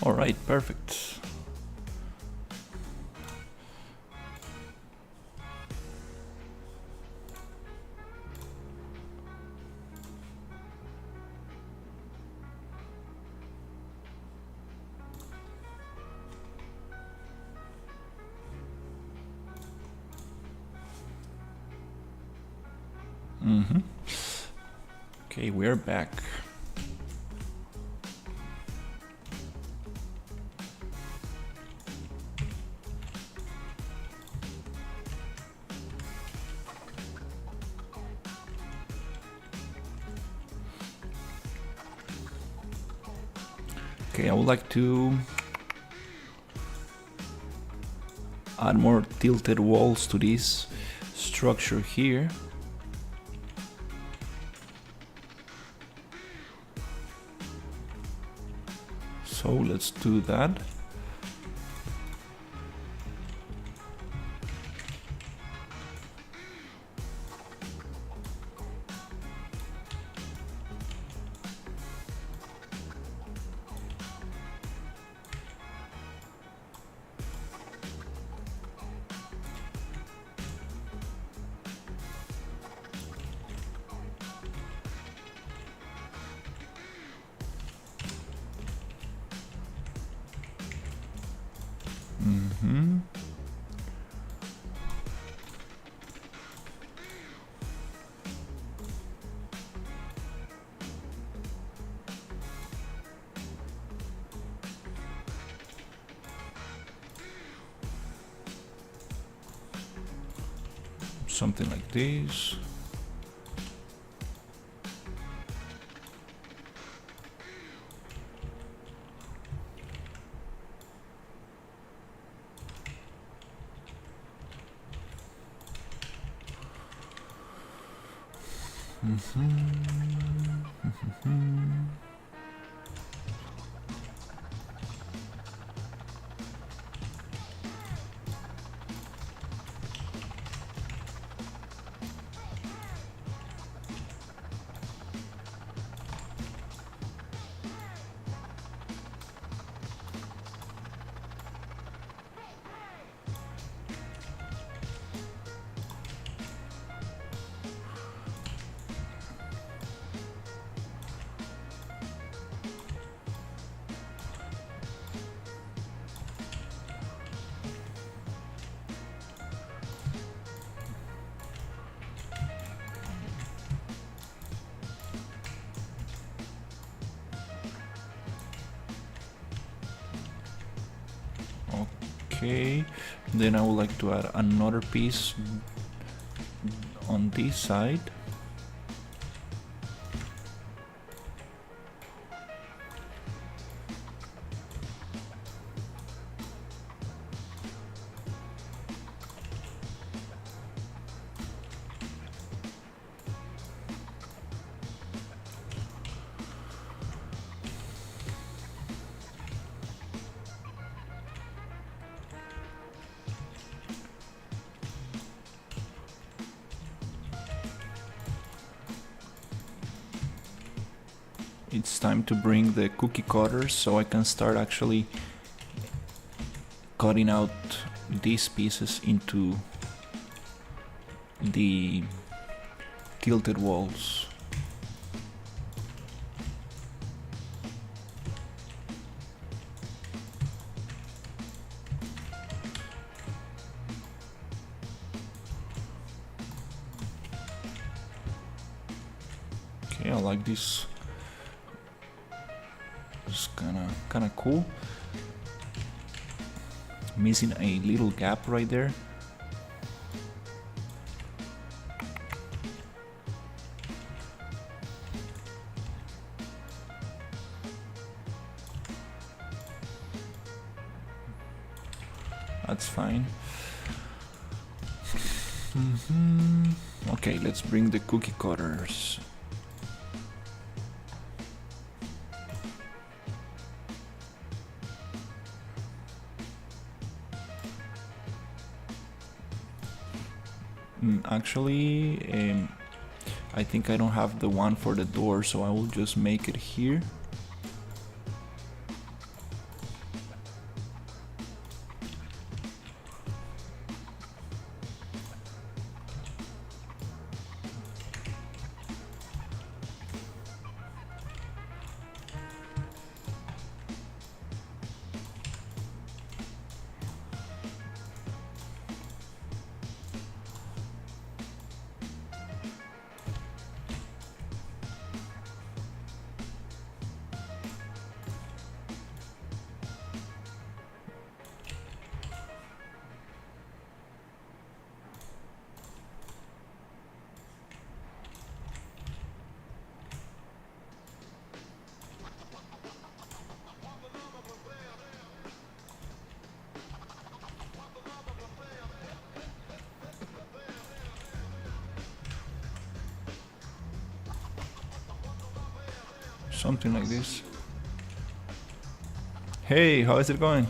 All right, perfect. Okay, we're back. Okay, I would like to add more tilted walls to this structure here. So let's do that. Something like this. Okay, then I would like to add another piece on this side. It's time to bring the cookie cutters so I can start actually cutting out these pieces into the tilted walls. Okay, I like this. It's kinda cool. Missing a little gap right there. That's fine. Okay, let's bring the cookie cutters. Actually, I think I don't have the one for the door, so I will just make it here. something like this. Hey, how is it going?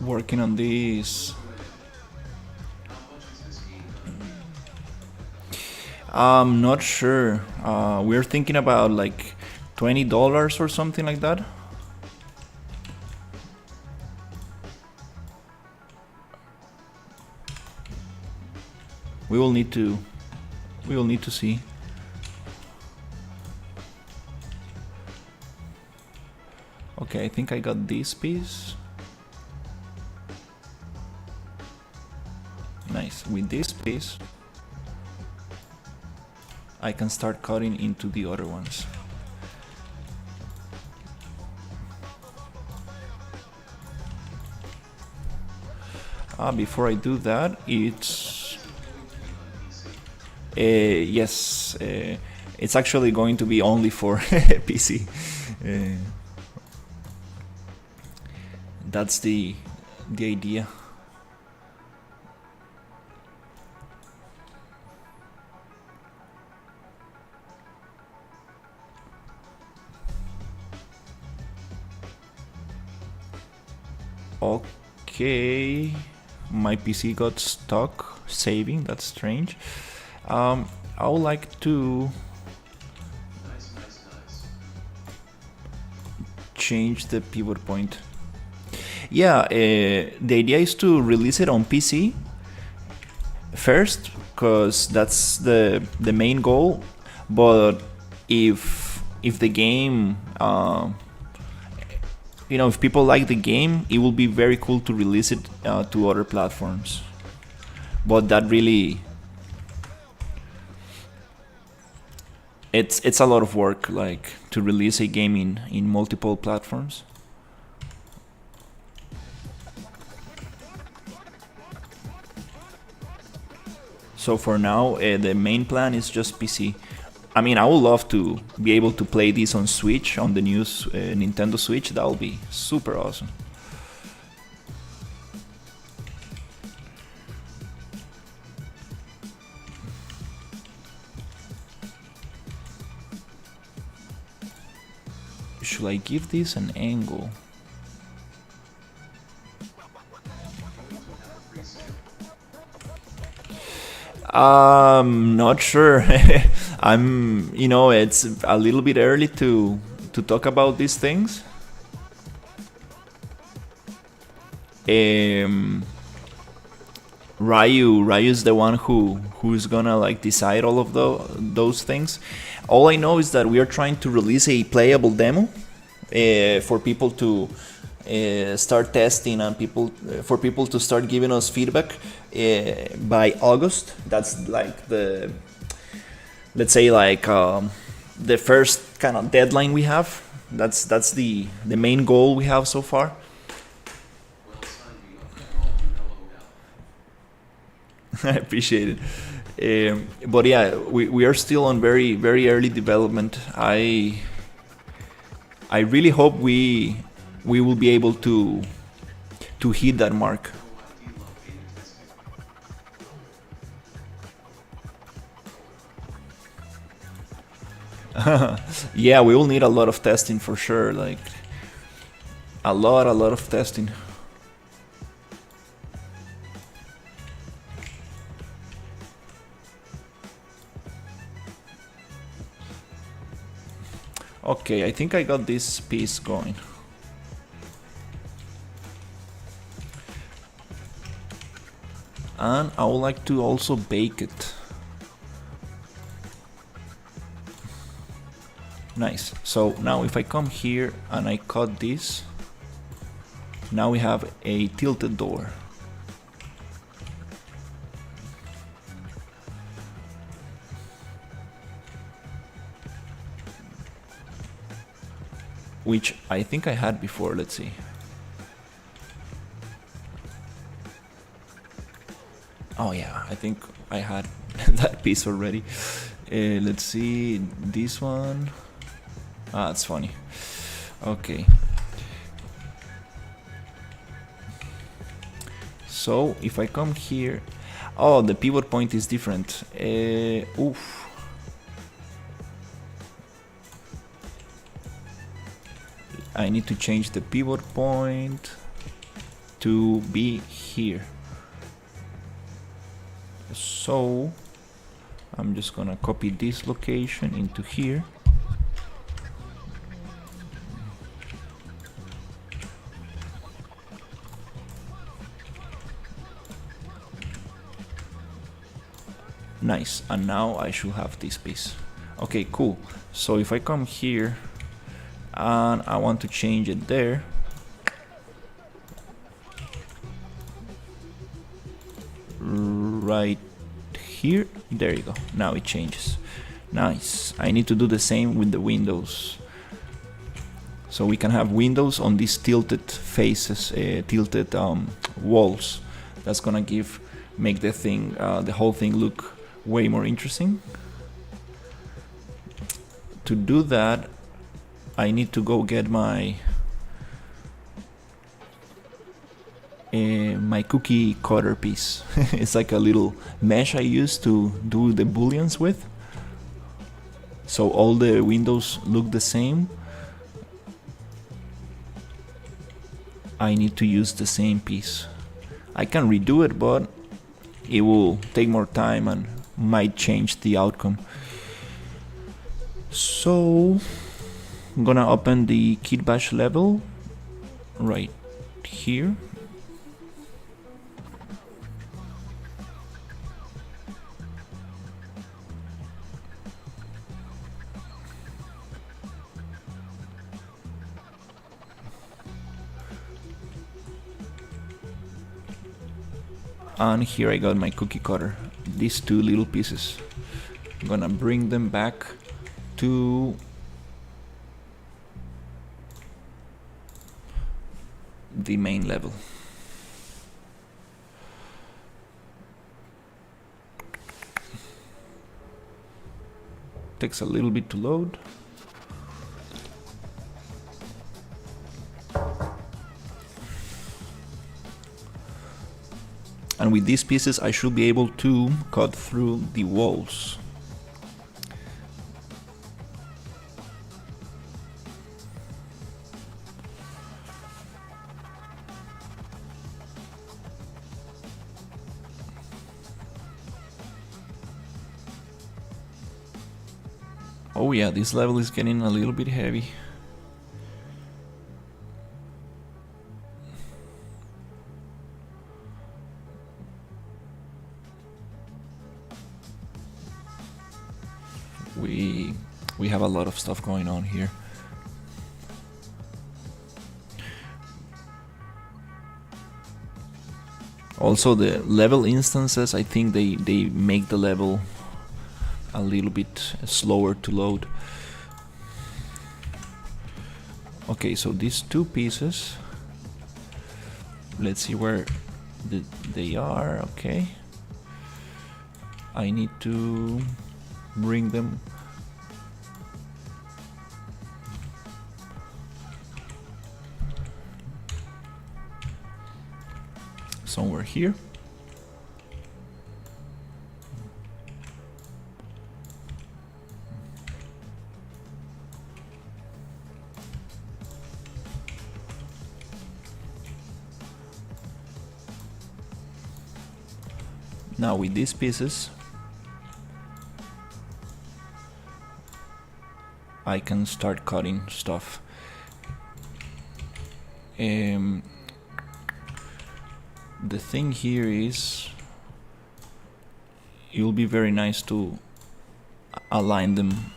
Working on this. I'm not sure. We're thinking about like $20 or something like that. We will need to see. Okay, I think I got this piece. Nice. With this piece, I can start cutting into the other ones. Before I do that, it's yes, it's actually going to be only for PC. That's the idea. Okay, my PC got stuck saving. That's strange. I would like to change the pivot point. Yeah, the idea is to release it on PC first, because that's the main goal. But if the game, if people like the game, it will be very cool to release it to other platforms. But that really, it's a lot of work, like to release a game in multiple platforms. So for now, the main plan is just PC. I mean, I would love to be able to play this on Switch, on the new Nintendo Switch. That would be super awesome. Should I give this an angle? Not sure. It's a little bit early to talk about these things. Ryu is the one who's gonna like decide all of those things. All I know is that we are trying to release a playable demo for people to start testing and for people to start giving us feedback by August. That's like let's say the first kind of deadline we have. That's the main goal we have so far. I appreciate it. But yeah, we are still on very, very early development. I really hope we will be able to hit that mark. Yeah, we will need a lot of testing for sure, like a lot of testing. Okay, I think I got this piece going. And I would like to also bake it. Nice. So now if I come here and I cut this, now we have a tilted door. Which I think I had before, let's see. Oh yeah, I think I had that piece already. Let's see, this one. That's funny. Okay. So if I come here, oh, the pivot point is different. Oof. I need to change the pivot point to be here. So I'm just gonna copy this location into here. Nice, and now I should have this piece. Okay, cool. So if I come here and I want to change it there, right here, there you go. Now it changes. Nice. I need to do the same with the windows. So we can have windows on these tilted faces, tilted walls. That's gonna make the whole thing look way more interesting. To do that, I need to go get my my cookie cutter piece. It's like a little mesh I use to do the booleans with, so all the windows look the same. I need to use the same piece. I can redo it, but it will take more time and might change the outcome. So I'm gonna open the kit bash level right here. And here I got my cookie cutter, these two little pieces. I'm gonna bring them back to the main level. Takes a little bit to load. And with these pieces I should be able to cut through the walls. Oh yeah, this level is getting a little bit heavy. We have a lot of stuff going on here. Also the level instances, I think they make the level a little bit slower to load. Okay, so these two pieces, let's see where they are. Okay, I need to bring them somewhere here. Now with these pieces I can start cutting stuff. The thing here is it will be very nice to align them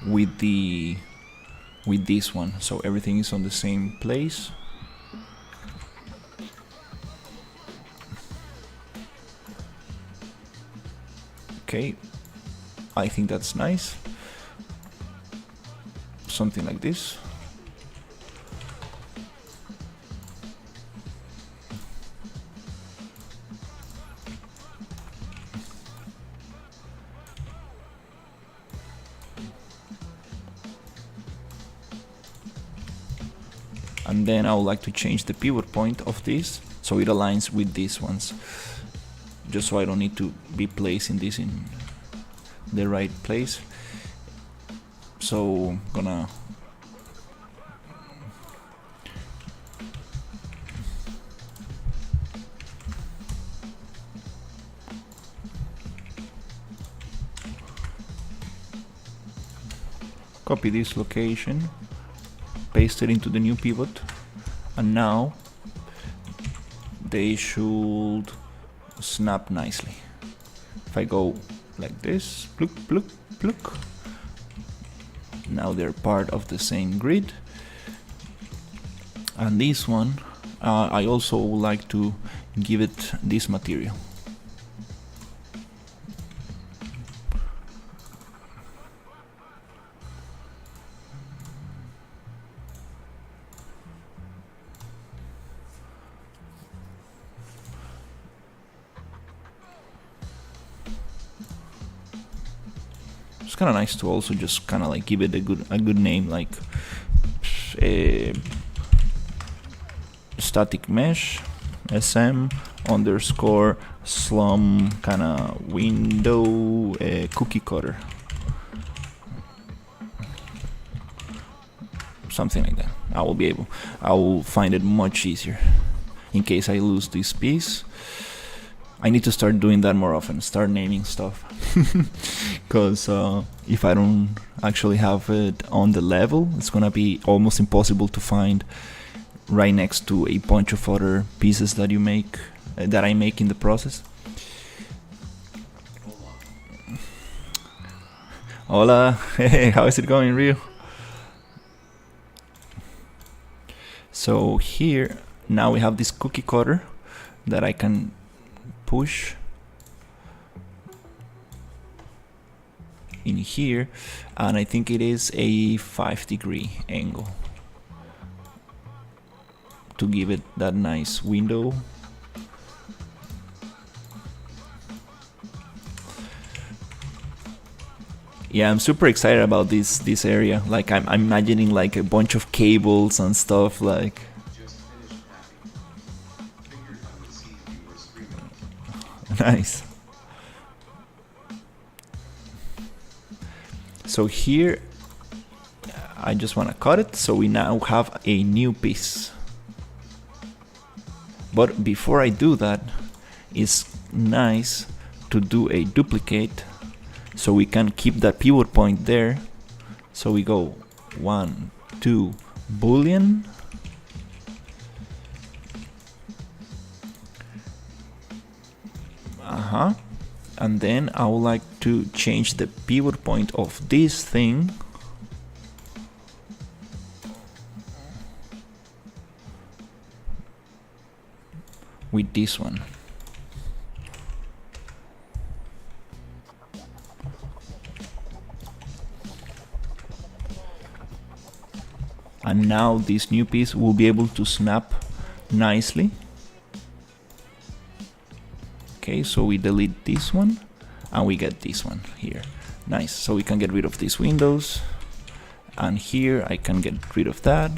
with this one, so everything is on the same place. Okay, I think that's nice. Something like this. And then I would like to change the pivot point of this so it aligns with these ones, just so I don't need to be placing this in the right place. So I'm gonna copy this location, paste it into the new pivot, and now they should snap nicely. If I go like this, pluk, pluk, pluk, now they're part of the same grid. And this one, I also would like to give it this material. It's kind of nice to also just kind of like give it a good name, like static mesh sm underscore slum kind of window cookie cutter, something like that. I will find it much easier in case I lose this piece. I need to start doing that more often, start naming stuff. Because if I don't actually have it on the level, it's gonna be almost impossible to find right next to a bunch of other pieces that you make, that I make in the process. Hola, hey, how is it going, Rio? So here, now we have this cookie cutter that I can push in here, and I think it is a 5-degree angle to give it that nice window. Yeah, I'm super excited about this area. Like I'm imagining like a bunch of cables and stuff like. Nice. So here I just want to cut it, so we now have a new piece. But before I do that, it's nice to do a duplicate so we can keep that pivot point there. So we go 1, 2, boolean, and then I would like to change the pivot point of this thing with this one. And now this new piece will be able to snap nicely. Okay, so we delete this one and we get this one here. Nice. So we can get rid of these windows, and here I can get rid of that,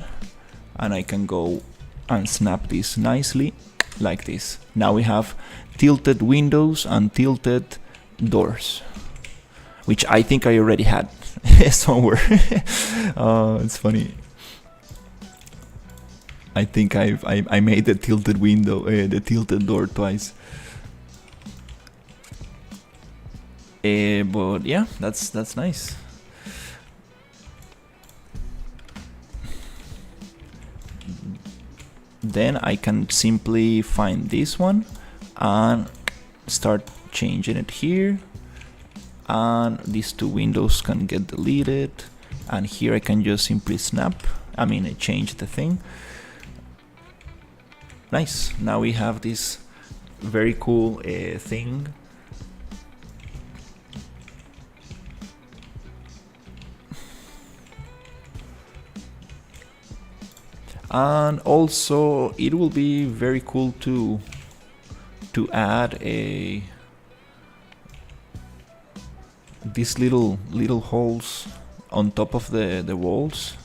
and I can go and snap this nicely like this. Now we have tilted windows and tilted doors, which I think I already had somewhere. It's funny. I think I made the tilted window, the tilted door twice. But yeah, that's nice. Then I can simply find this one and start changing it here, and these two windows can get deleted, and here I can just simply change the thing. Nice. Now we have this very cool thing. And also it will be very cool to add these little holes on top of the walls.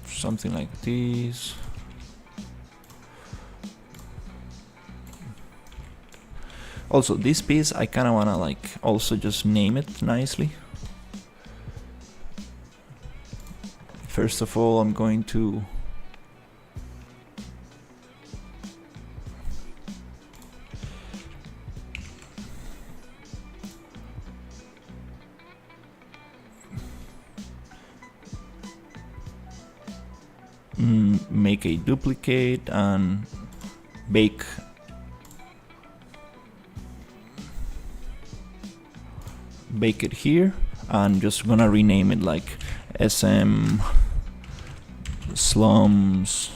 Something like this. Also, this piece I kind of want to like also just name it nicely. First of all, I'm going to make a duplicate and bake it here, and just gonna rename it like SM slums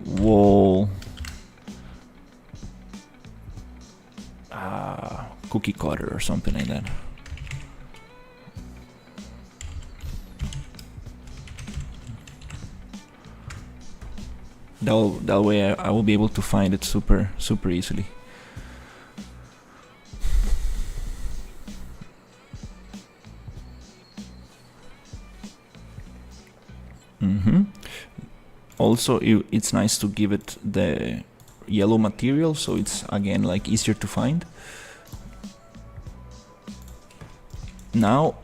wall cookie cutter or something like that. That way I will be able to find it super easily. Also, it's nice to give it the yellow material, so it's again like easier to find. Now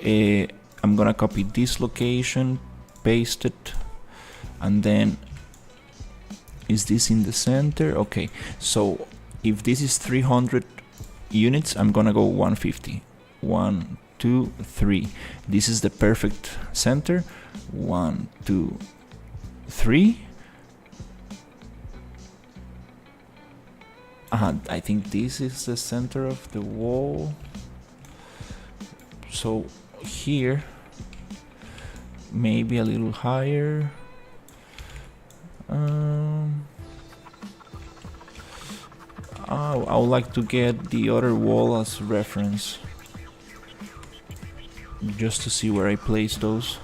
I'm gonna copy this location, paste it, and then is this in the center? Okay, so if this is 300 units, I'm gonna go 150. 1, 2, 3. This is the perfect center. 1, 2, 3. I think this is the center of the wall. So here, maybe a little higher. I would like to get the other wall as reference, just to see where I place those.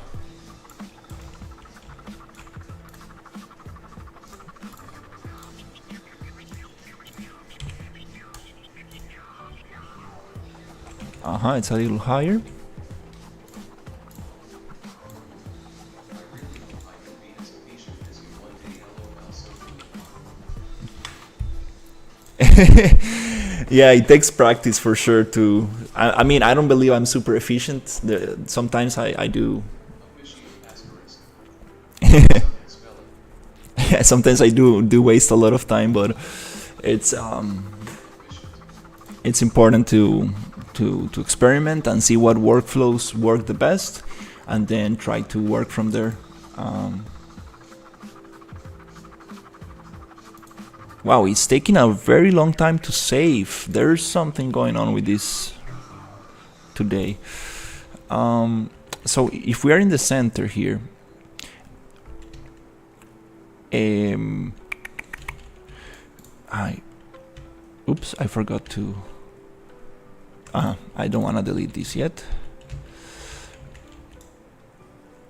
It's a little higher. Yeah, it takes practice for sure to... I mean, I don't believe I'm super efficient. Sometimes I do... Sometimes I do waste a lot of time, but it's important to experiment and see what workflows work the best, and then try to work from there. Wow, it's taking a very long time to save. There's something going on with this today. So if we are in the center here, oops, I forgot to... I don't want to delete this yet.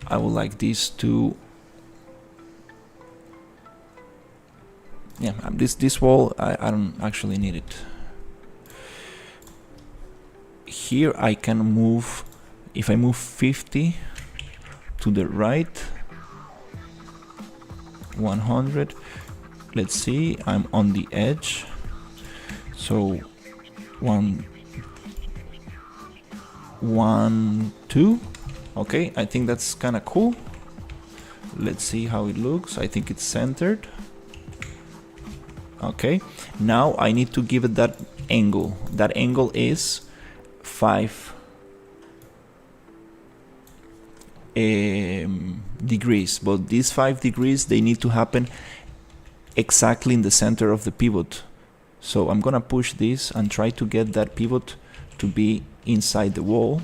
I would like this to... Yeah, this wall, I don't actually need it. Here I can move, if I move 50 to the right, 100, let's see, I'm on the edge. So 1, 2, okay, I think that's kind of cool. Let's see how it looks. I think it's centered. Okay, now I need to give it that angle. That angle is 5 degrees, but these 5 degrees, they need to happen exactly in the center of the pivot. So I'm gonna push this and try to get that pivot to be inside the wall.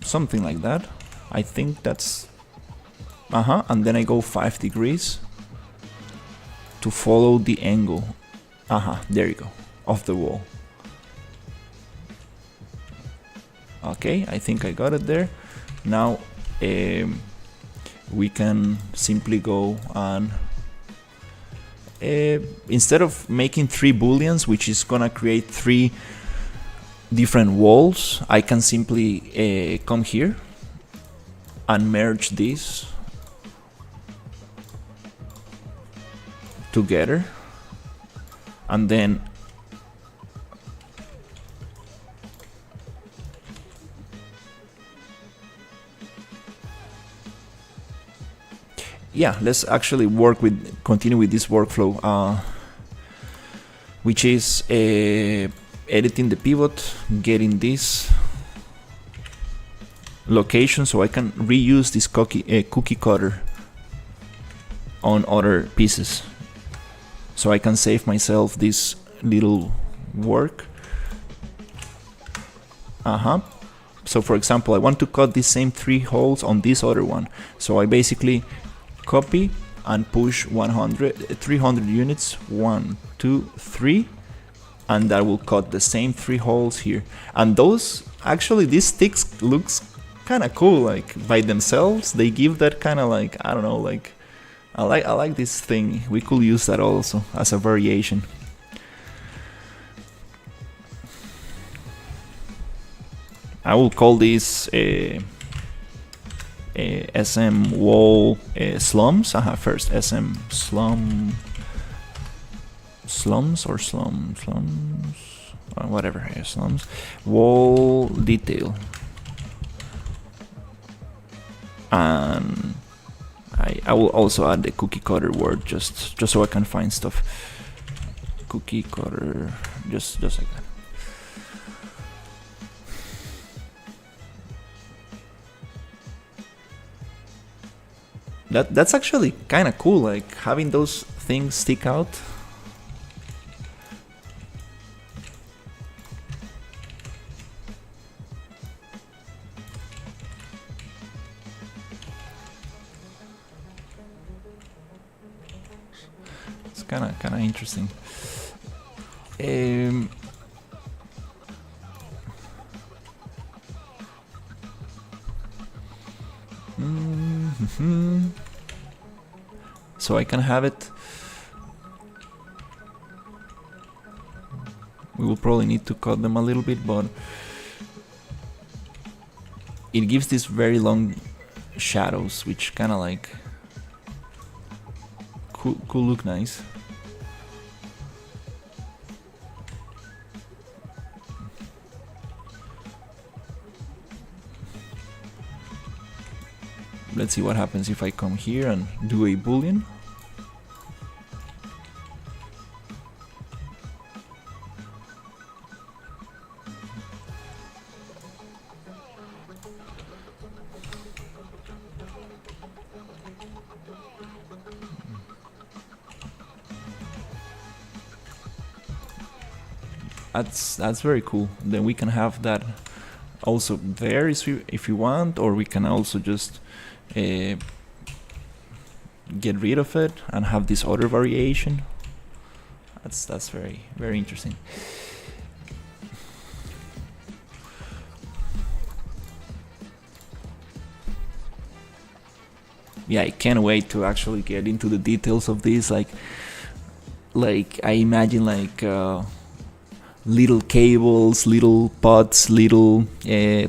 Something like that. I think that's... and then I go 5 degrees to follow the angle. There you go, of the wall. Okay, I think I got it there. Now we can simply go and instead of making 3 booleans, which is gonna create 3 different walls, I can simply come here and merge this together, and then yeah, let's actually continue with this workflow, which is editing the pivot, getting this location so I can reuse this cookie cutter on other pieces. So I can save myself this little work. So for example, I want to cut these same 3 holes on this other one. So I basically copy and push 300 units, 1, 2, 3, and that will cut the same 3 holes here. And those, actually these sticks looks kind of cool, like by themselves. They give that kind of like, I don't know, like I like this thing. We could use that also as a variation. I will call this SM wall slums. First SM slums or slums, whatever, slums wall detail. And I will also add the cookie cutter word just so I can find stuff. Cookie cutter, just like that. That's actually kind of cool, like having those things stick out. It's kind of interesting. So I can have it. We will probably need to cut them a little bit, but it gives these very long shadows, which kind of like could look nice. Let's see what happens if I come here and do a boolean. That's very cool. Then we can have that also there if you want, or we can also just get rid of it and have this other variation. That's very interesting. Yeah, I can't wait to actually get into the details of this. Like I imagine like little cables, little pots, little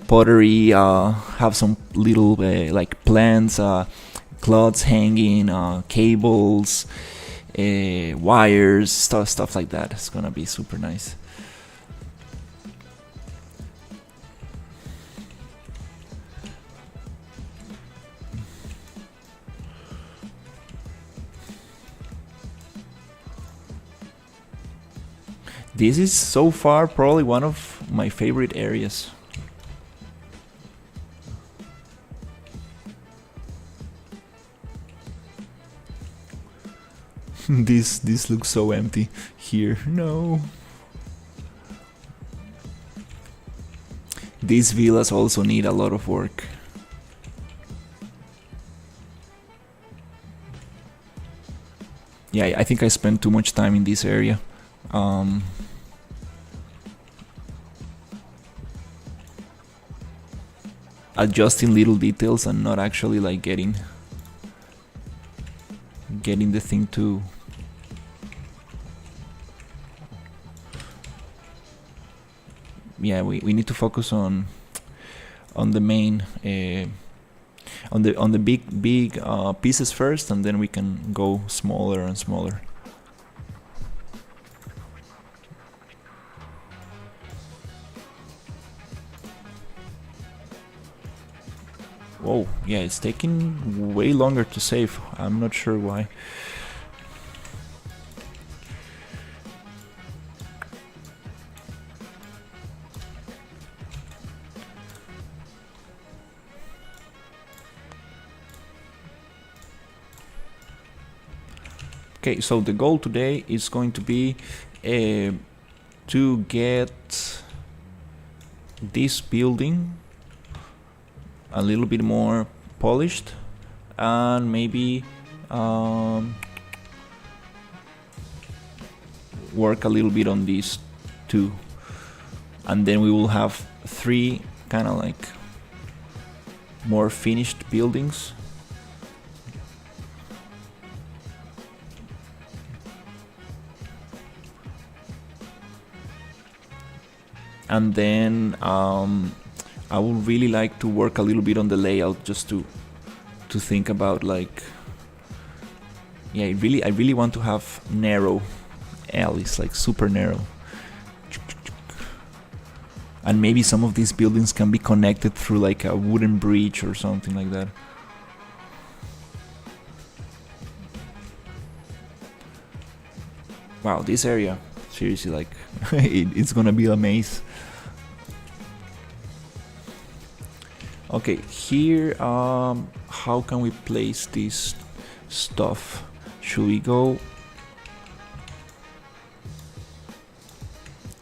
pottery, have some little like plants, cloths hanging, cables, wires, stuff like that. It's gonna be super nice. This is so far probably one of my favorite areas. This looks so empty here. No. These villas also need a lot of work. Yeah, I think I spent too much time in this area. Adjusting little details and not actually like getting the thing to we need to focus on the main on the big pieces first, and then we can go smaller and smaller. Whoa, yeah, it's taking way longer to save. I'm not sure why. Okay, so the goal today is going to be to get this building a little bit more polished, and maybe work a little bit on these two, and then we will have 3 kind of like more finished buildings. And then I would really like to work a little bit on the layout, just to think about like, yeah, I really want to have narrow alleys, like super narrow. And maybe some of these buildings can be connected through like a wooden bridge or something like that. Wow, this area, seriously, like it's gonna be a maze. Okay, here, how can we place this stuff? Should we go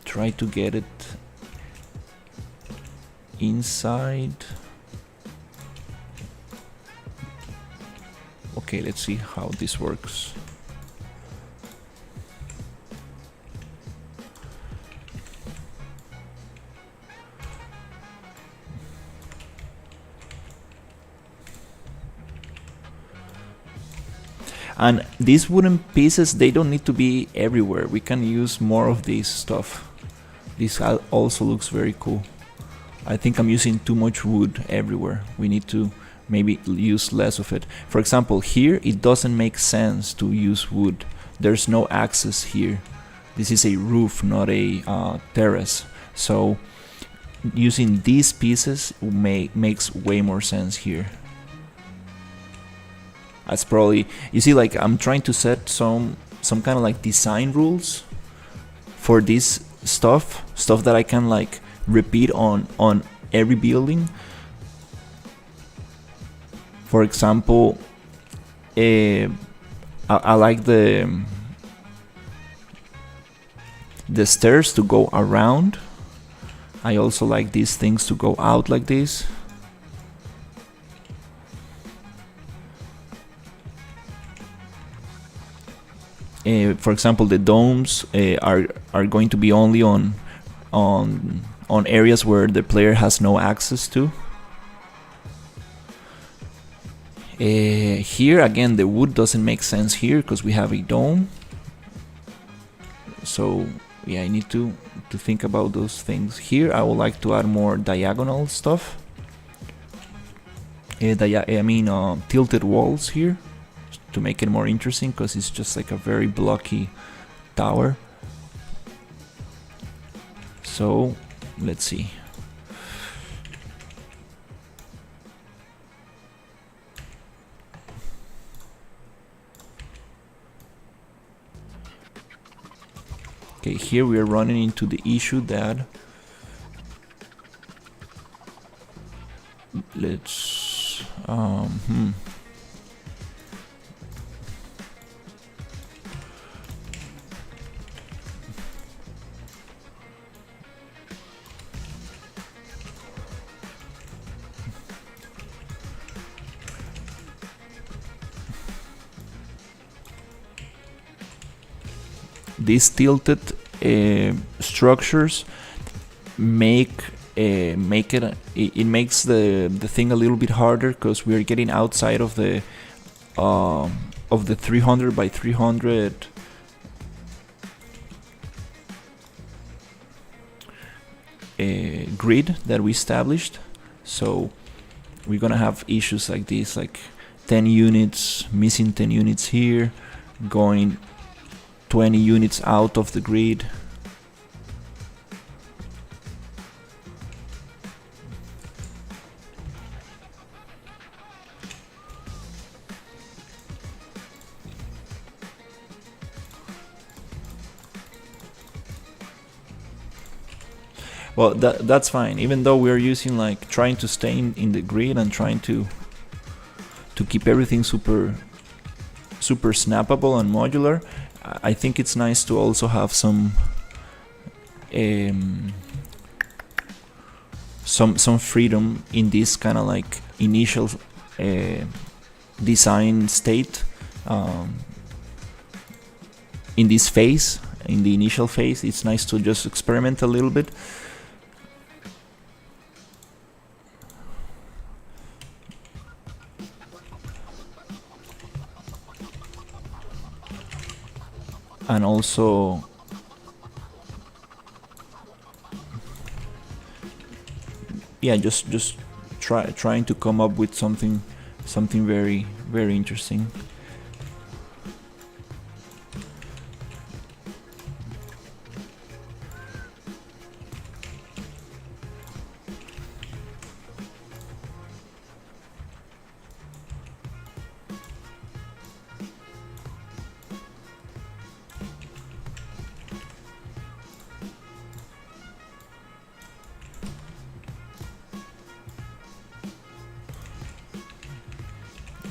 try to get it inside? Okay, let's see how this works. And these wooden pieces, they don't need to be everywhere. We can use more of this stuff. This also looks very cool. I think I'm using too much wood everywhere. We need to maybe use less of it. For example, here it doesn't make sense to use wood. There's no access here. This is a roof, not a terrace. So using these pieces makes way more sense here. That's probably, you see, like I'm trying to set some kind of like design rules for this stuff that I can like repeat on every building. For example, I like the stairs to go around. I also like these things to go out like this. For example, the domes are going to be only on areas where the player has no access to. Here again, the wood doesn't make sense here because we have a dome. So yeah, I need to think about those things. Here I would like to add more diagonal stuff. Tilted walls here, to make it more interesting, because it's just like a very blocky tower. So let's see. Okay, here we are running into the issue that let's these tilted structures makes the thing a little bit harder, because we are getting outside of the 300 by 300 grid that we established. So we're gonna have issues like this, like 10 units, missing 10 units here, going 20 units out of the grid. Well, that's fine, even though we're using like trying to stay in the grid and trying to keep everything super super snappable and modular. I think it's nice to also have some freedom in this kind of like initial design state, in this phase, in the initial phase. It's nice to just experiment a little bit. And also yeah, just trying to come up with something very interesting.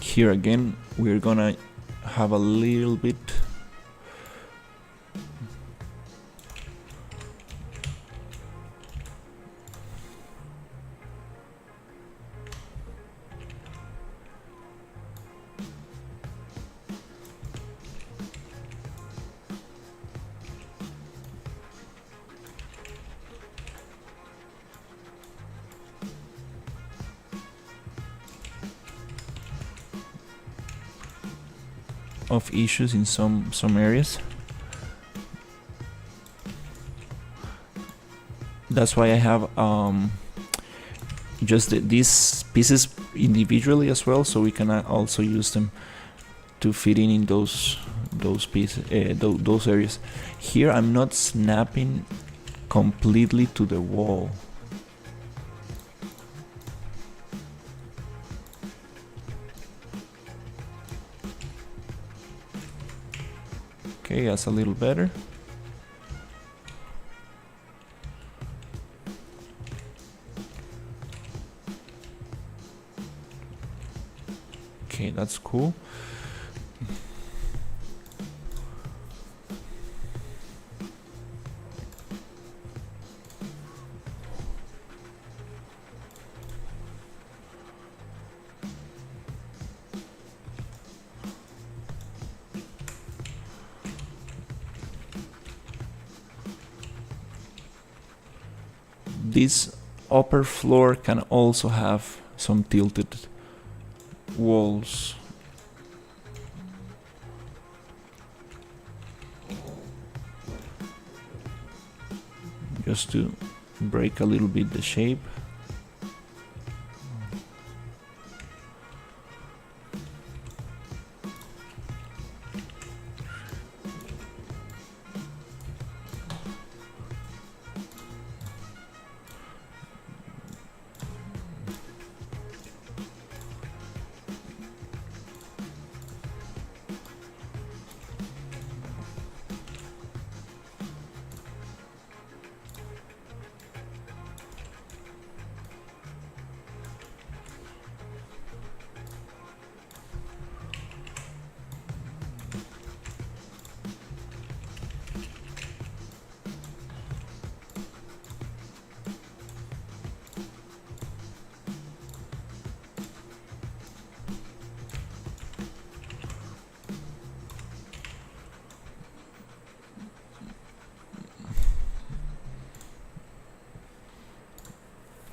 Here again, we're gonna have a little bit of issues in some areas. That's why I have just these pieces individually as well, so we can also use them to fit in those pieces, those areas. Here I'm not snapping completely to the wall. Okay, that's a little better. Okay, that's cool. This upper floor can also have some tilted walls. Just to break a little bit the shape.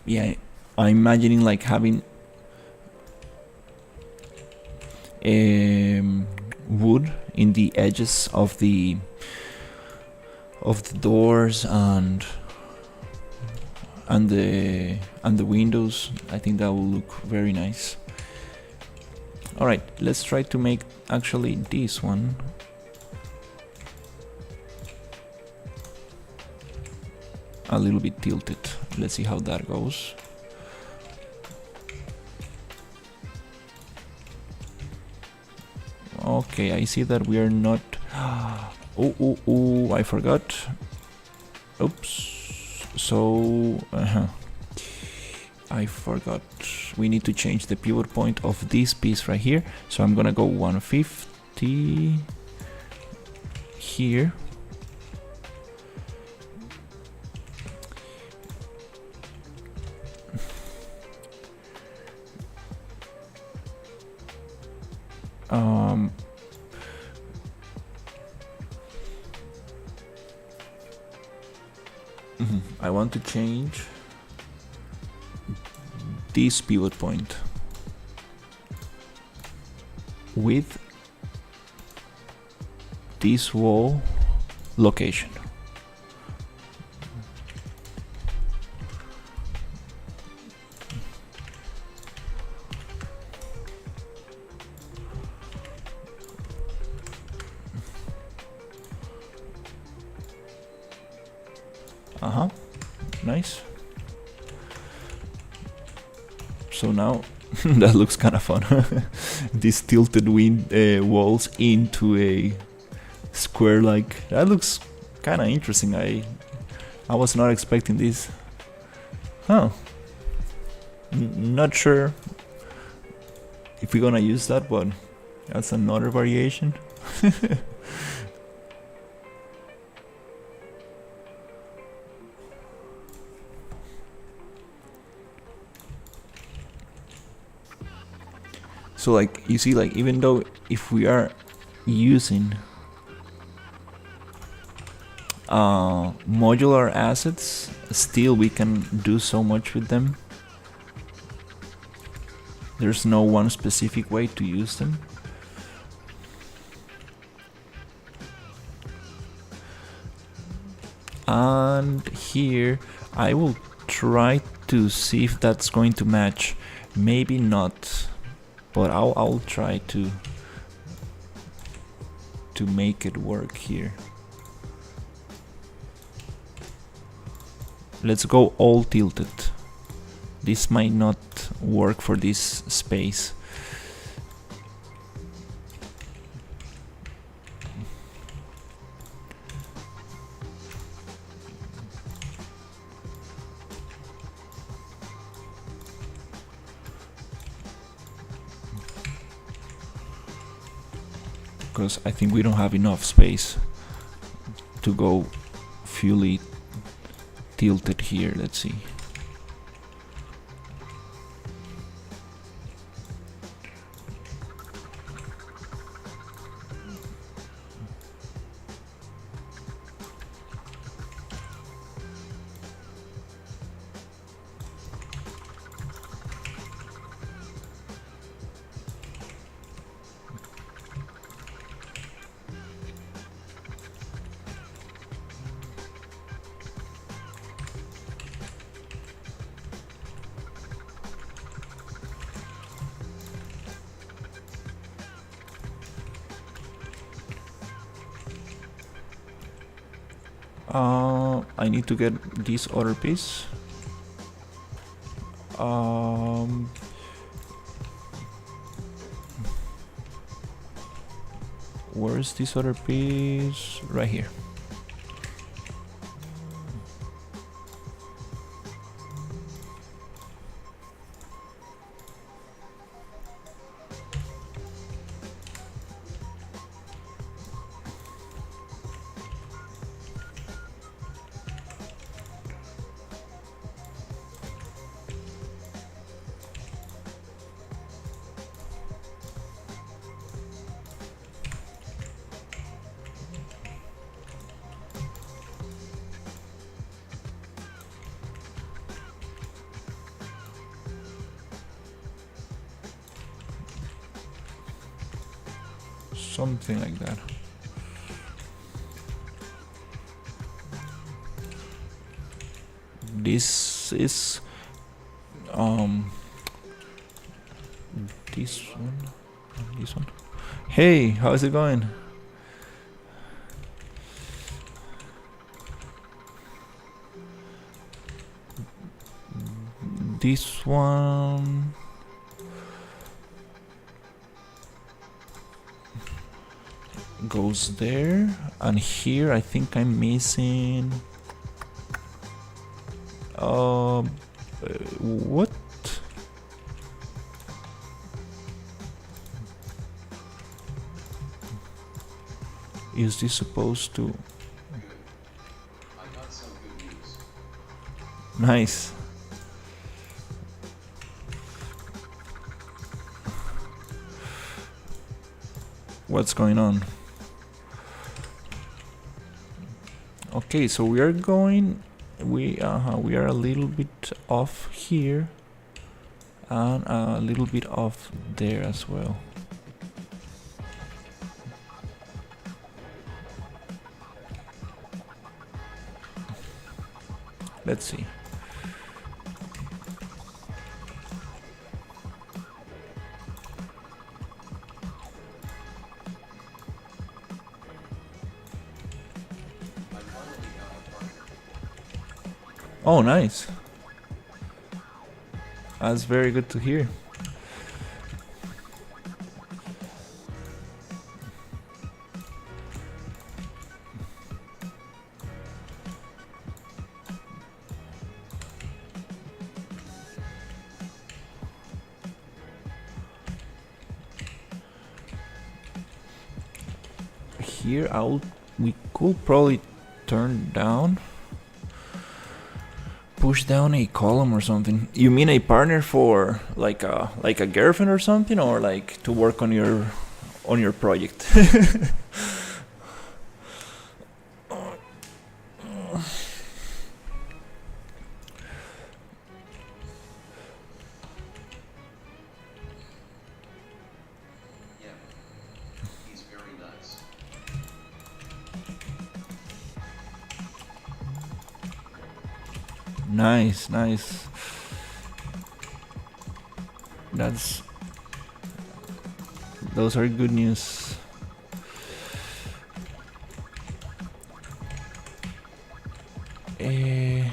Yeah, I'm imagining like having wood in the edges of the doors and the windows. I think that will look very nice. All right, let's try to make actually this one. A little bit tilted. Let's see how that goes. Okay, I see that we are not. Oh, I forgot. Oops. So, I forgot. We need to change the pivot point of this piece right here. So I'm gonna go 150. T here. I want to change this pivot point with this wall location. Nice. So now that looks kind of fun. These tilted walls into a square, like that looks kind of interesting. I was not expecting this. Huh. Not sure if we're gonna use that, but that's another variation. So like you see, like even though if we are using modular assets, still we can do so much with them. There's no one specific way to use them. And here I will try to see if that's going to match. Maybe not, but I'll try to make it work here. Let's go all tilted. This might not work for this space. Because I think we don't have enough space to go fully tilted here. Let's see. I need to get this other piece. Where is this other piece? Right here. Something like that. This is this one. Hey, how's it going? This one goes there, and here I think I'm missing what? Is this supposed to... Nice. What's going on? Okay, so we are going... we are a little bit off here. And a little bit off there as well. Let's see. Oh, nice. That's very good to hear. Here we could probably turn down, push down a column or something. You mean a partner for like a girlfriend or something, or like to work on your project? Nice, nice. Those are good news. Okay.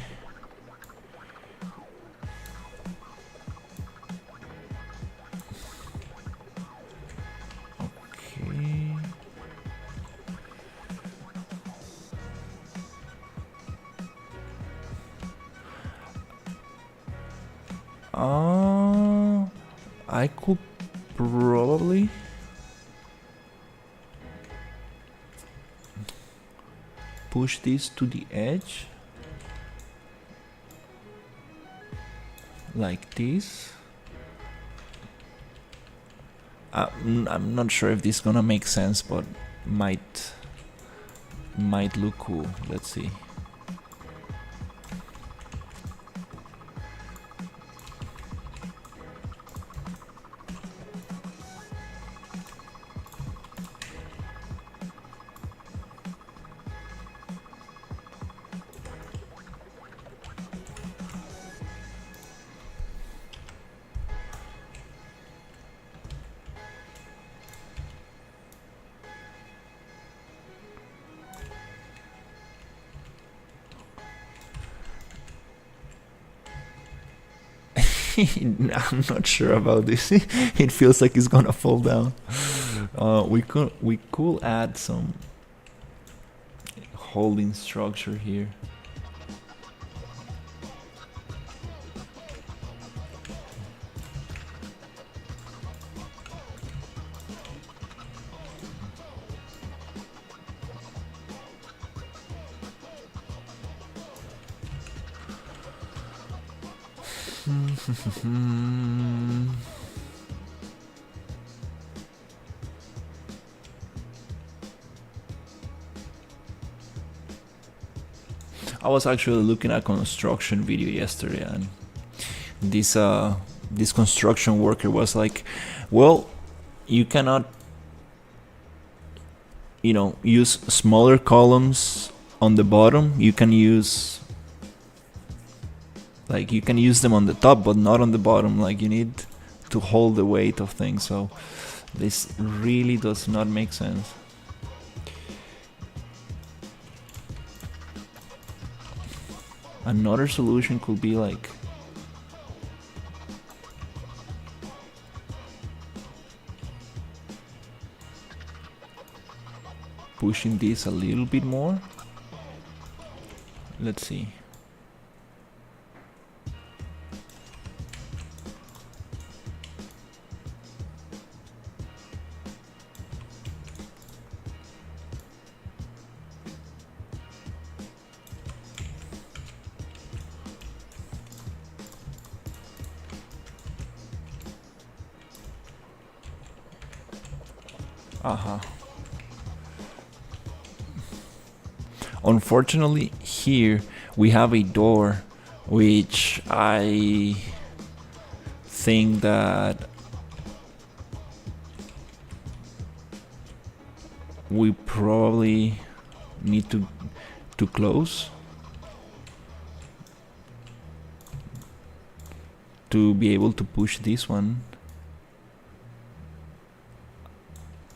I could probably push this to the edge like this. I'm not sure if this is gonna make sense, but might look cool. Let's see. I'm not sure about this. It feels like it's gonna fall down. We could add some holding structure here. I was actually looking at a construction video yesterday, and this construction worker was like, well, you cannot, use smaller columns on the bottom. You can use them on the top, but not on the bottom. Like, you need to hold the weight of things. So this really does not make sense. Another solution could be like pushing this a little bit more. Let's see. Uh-huh. Unfortunately, here we have a door which I think that we probably need to close to be able to push this one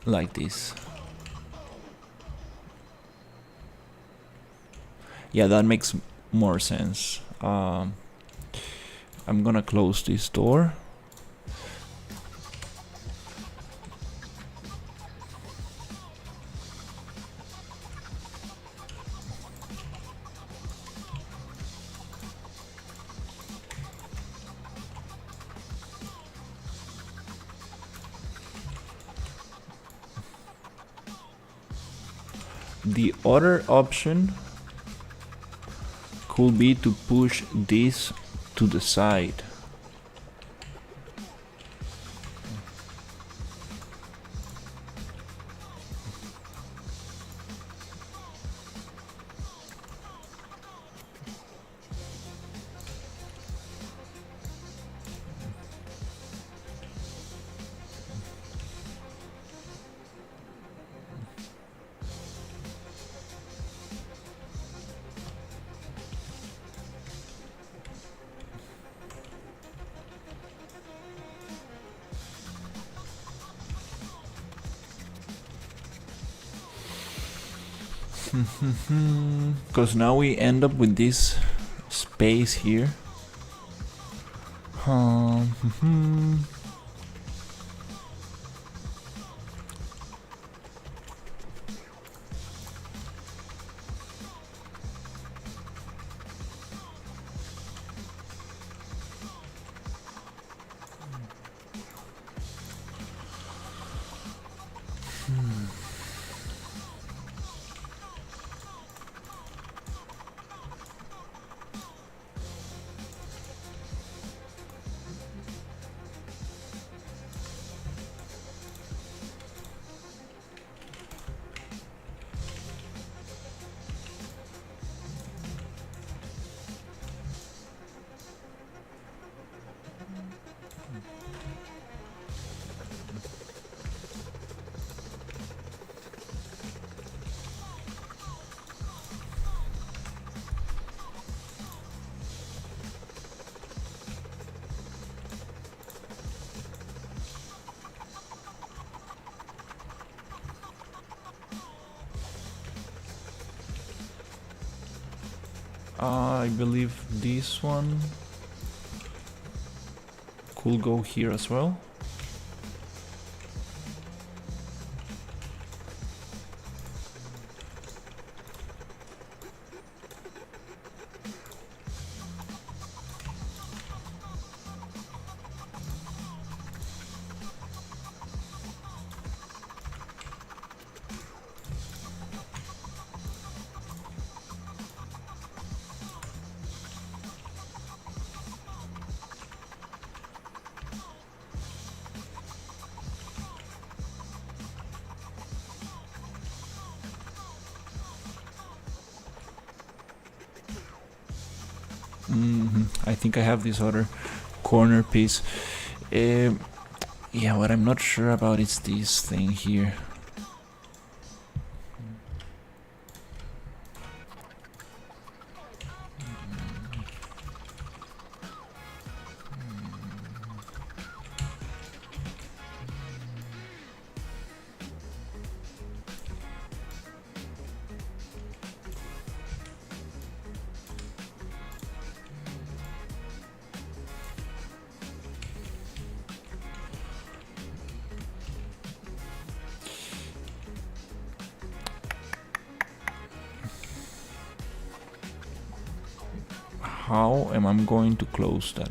like this. Yeah, that makes more sense. I'm gonna close this door. The other option could be to push this to the side. Because now we end up with this space here. I believe this one could go here as well. I think I have this other corner piece. Yeah, what I'm not sure about is this thing here. How am I going to close that?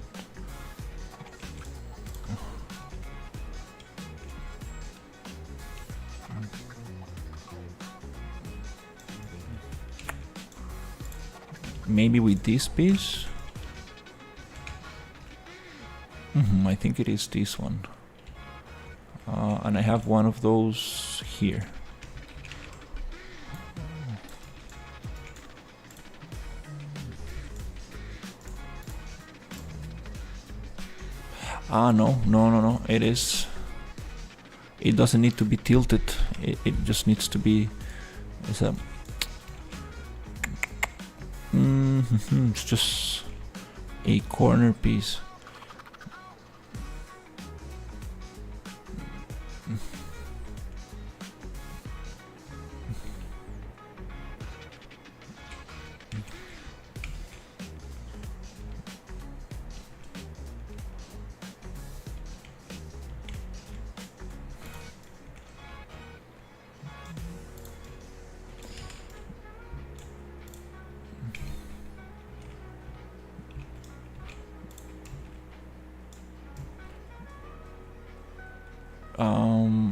Maybe with this piece? I think it is this one. And I have one of those here. No, it is, it doesn't need to be tilted, it just needs to be, it's a it's just a corner piece.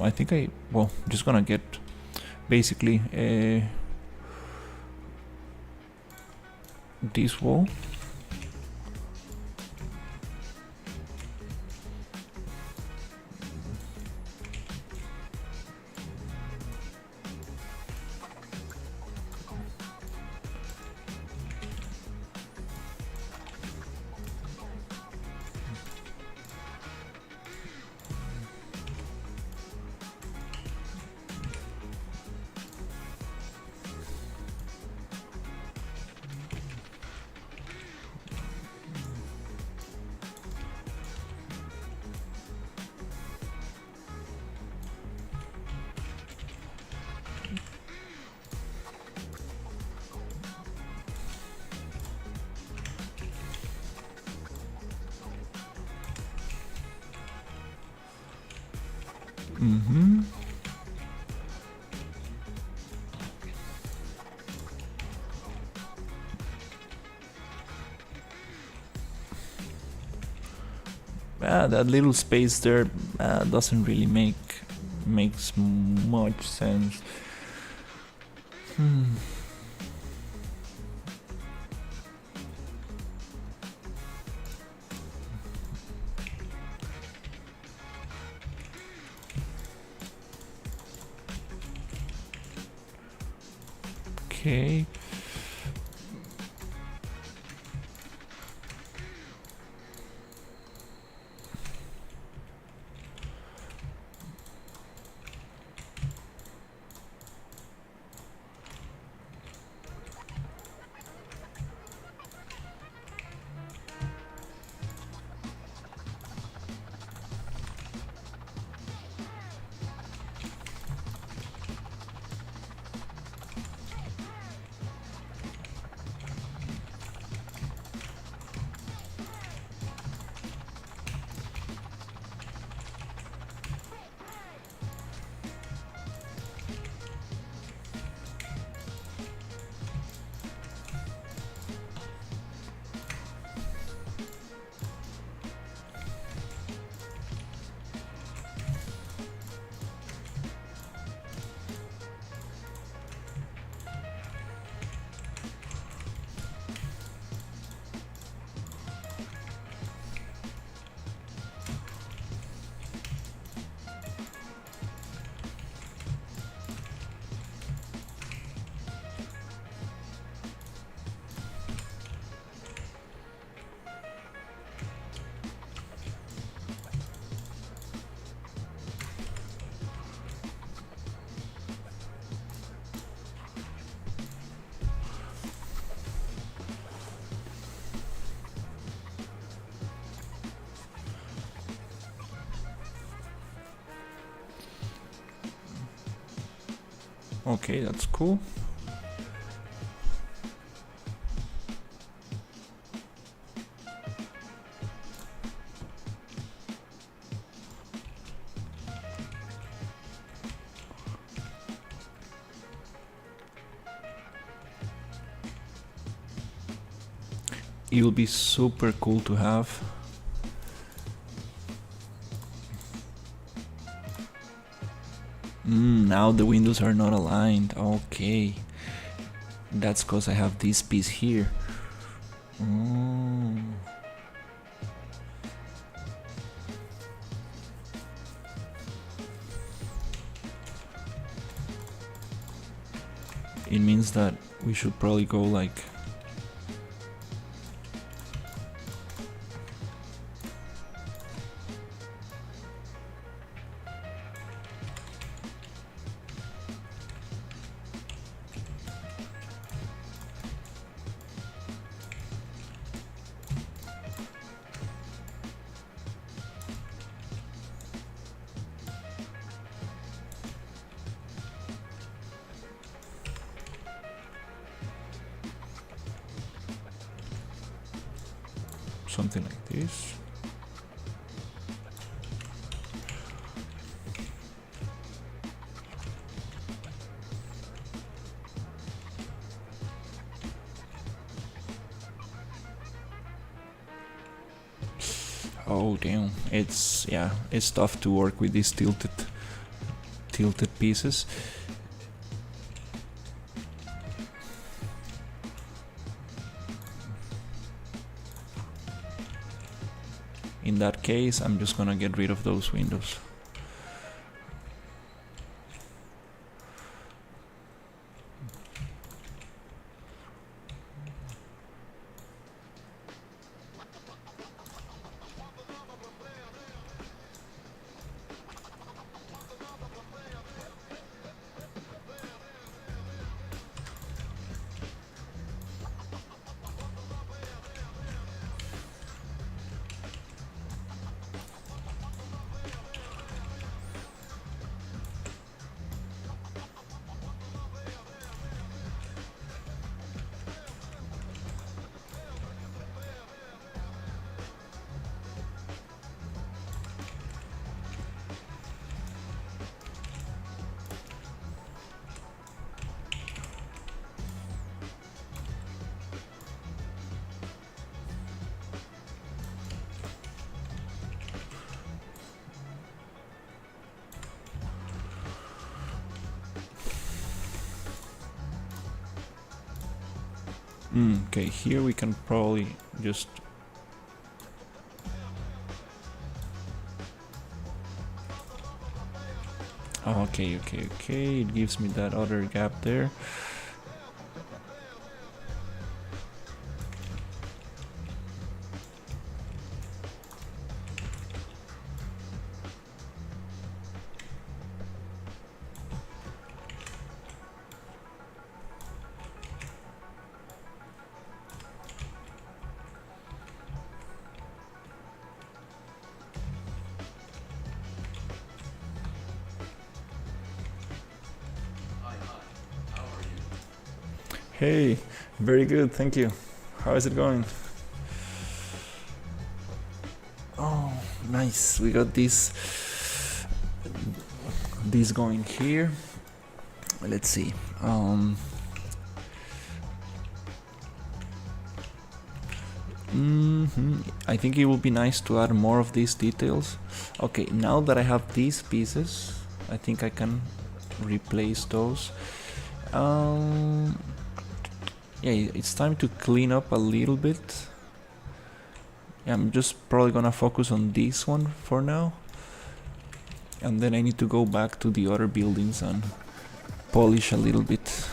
I think I'm just gonna get basically this wall. That little space there doesn't really makes much sense. Okay. Okay, that's cool. It will be super cool to have. Now the windows are not aligned. Okay, that's because I have this piece here. it means that we should probably go like something like this. Oh damn, it's tough to work with these tilted pieces. In that case, I'm just gonna get rid of those windows. Okay, here we can probably just okay, it gives me that other gap there. Hey, very good, thank you. How is it going? Oh, nice. We got this going here. Let's see. I think it would be nice to add more of these details. Okay, now that I have these pieces, I think I can replace those. Yeah, it's time to clean up a little bit. Yeah, I'm just probably gonna focus on this one for now. And then I need to go back to the other buildings and polish a little bit.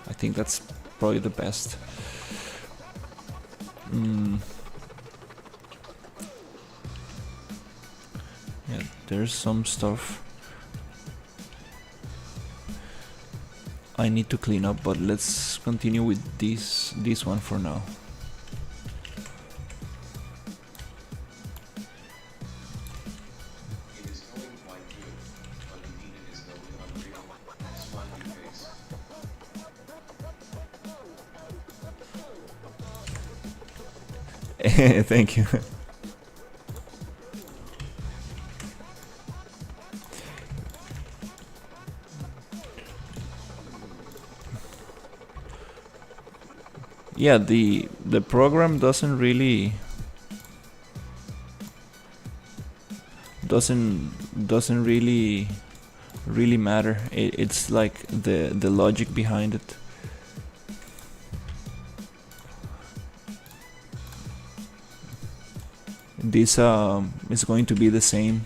I think that's probably the best. Yeah, there's some stuff I need to clean up, but let's continue with this one for now. Thank you. Yeah, the program doesn't really matter. It's like the logic behind it. This is going to be the same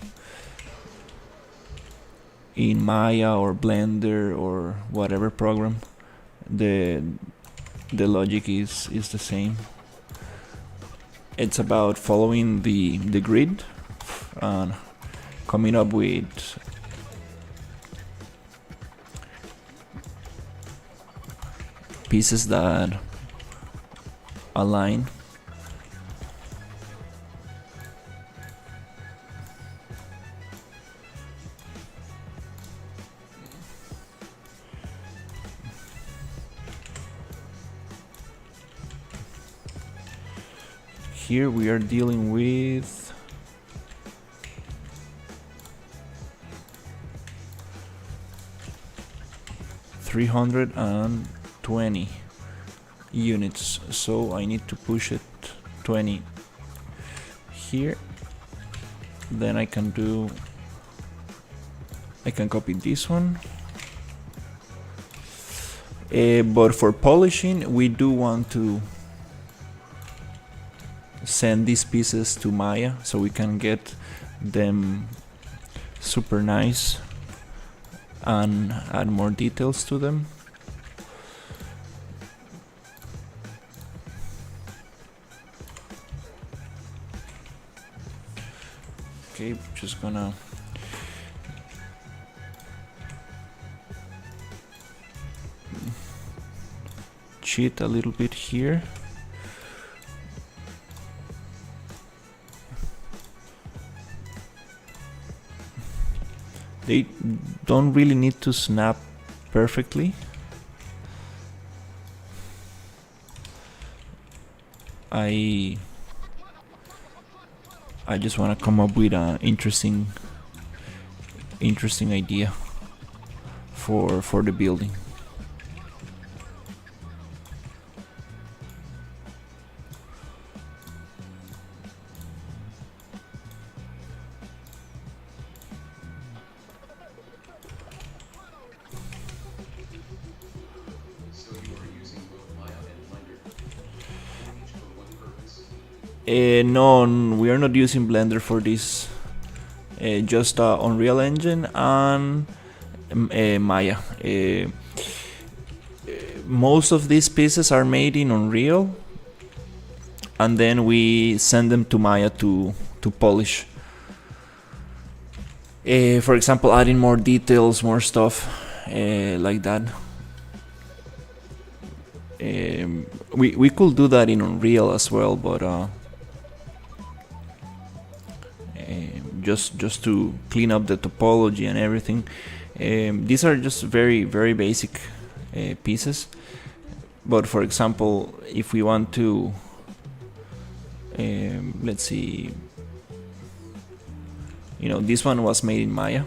in Maya or Blender or whatever program the the logic is the same. It's about following the grid and coming up with pieces that align. Here we are dealing with 320 units, so I need to push it 20 here. Then I can copy this one. But for polishing, we do want to send these pieces to Maya so we can get them super nice and add more details to them. Okay, just gonna cheat a little bit here. They don't really need to snap perfectly. I just want to come up with an interesting idea for the building. No, we are not using Blender for this. Just Unreal Engine and Maya. Most of these pieces are made in Unreal, and then we send them to Maya to polish. For example, adding more details, more stuff like that. We could do that in Unreal as well, but just to clean up the topology and everything. These are just very basic pieces. But for example, if we want to, let's see, this one was made in Maya.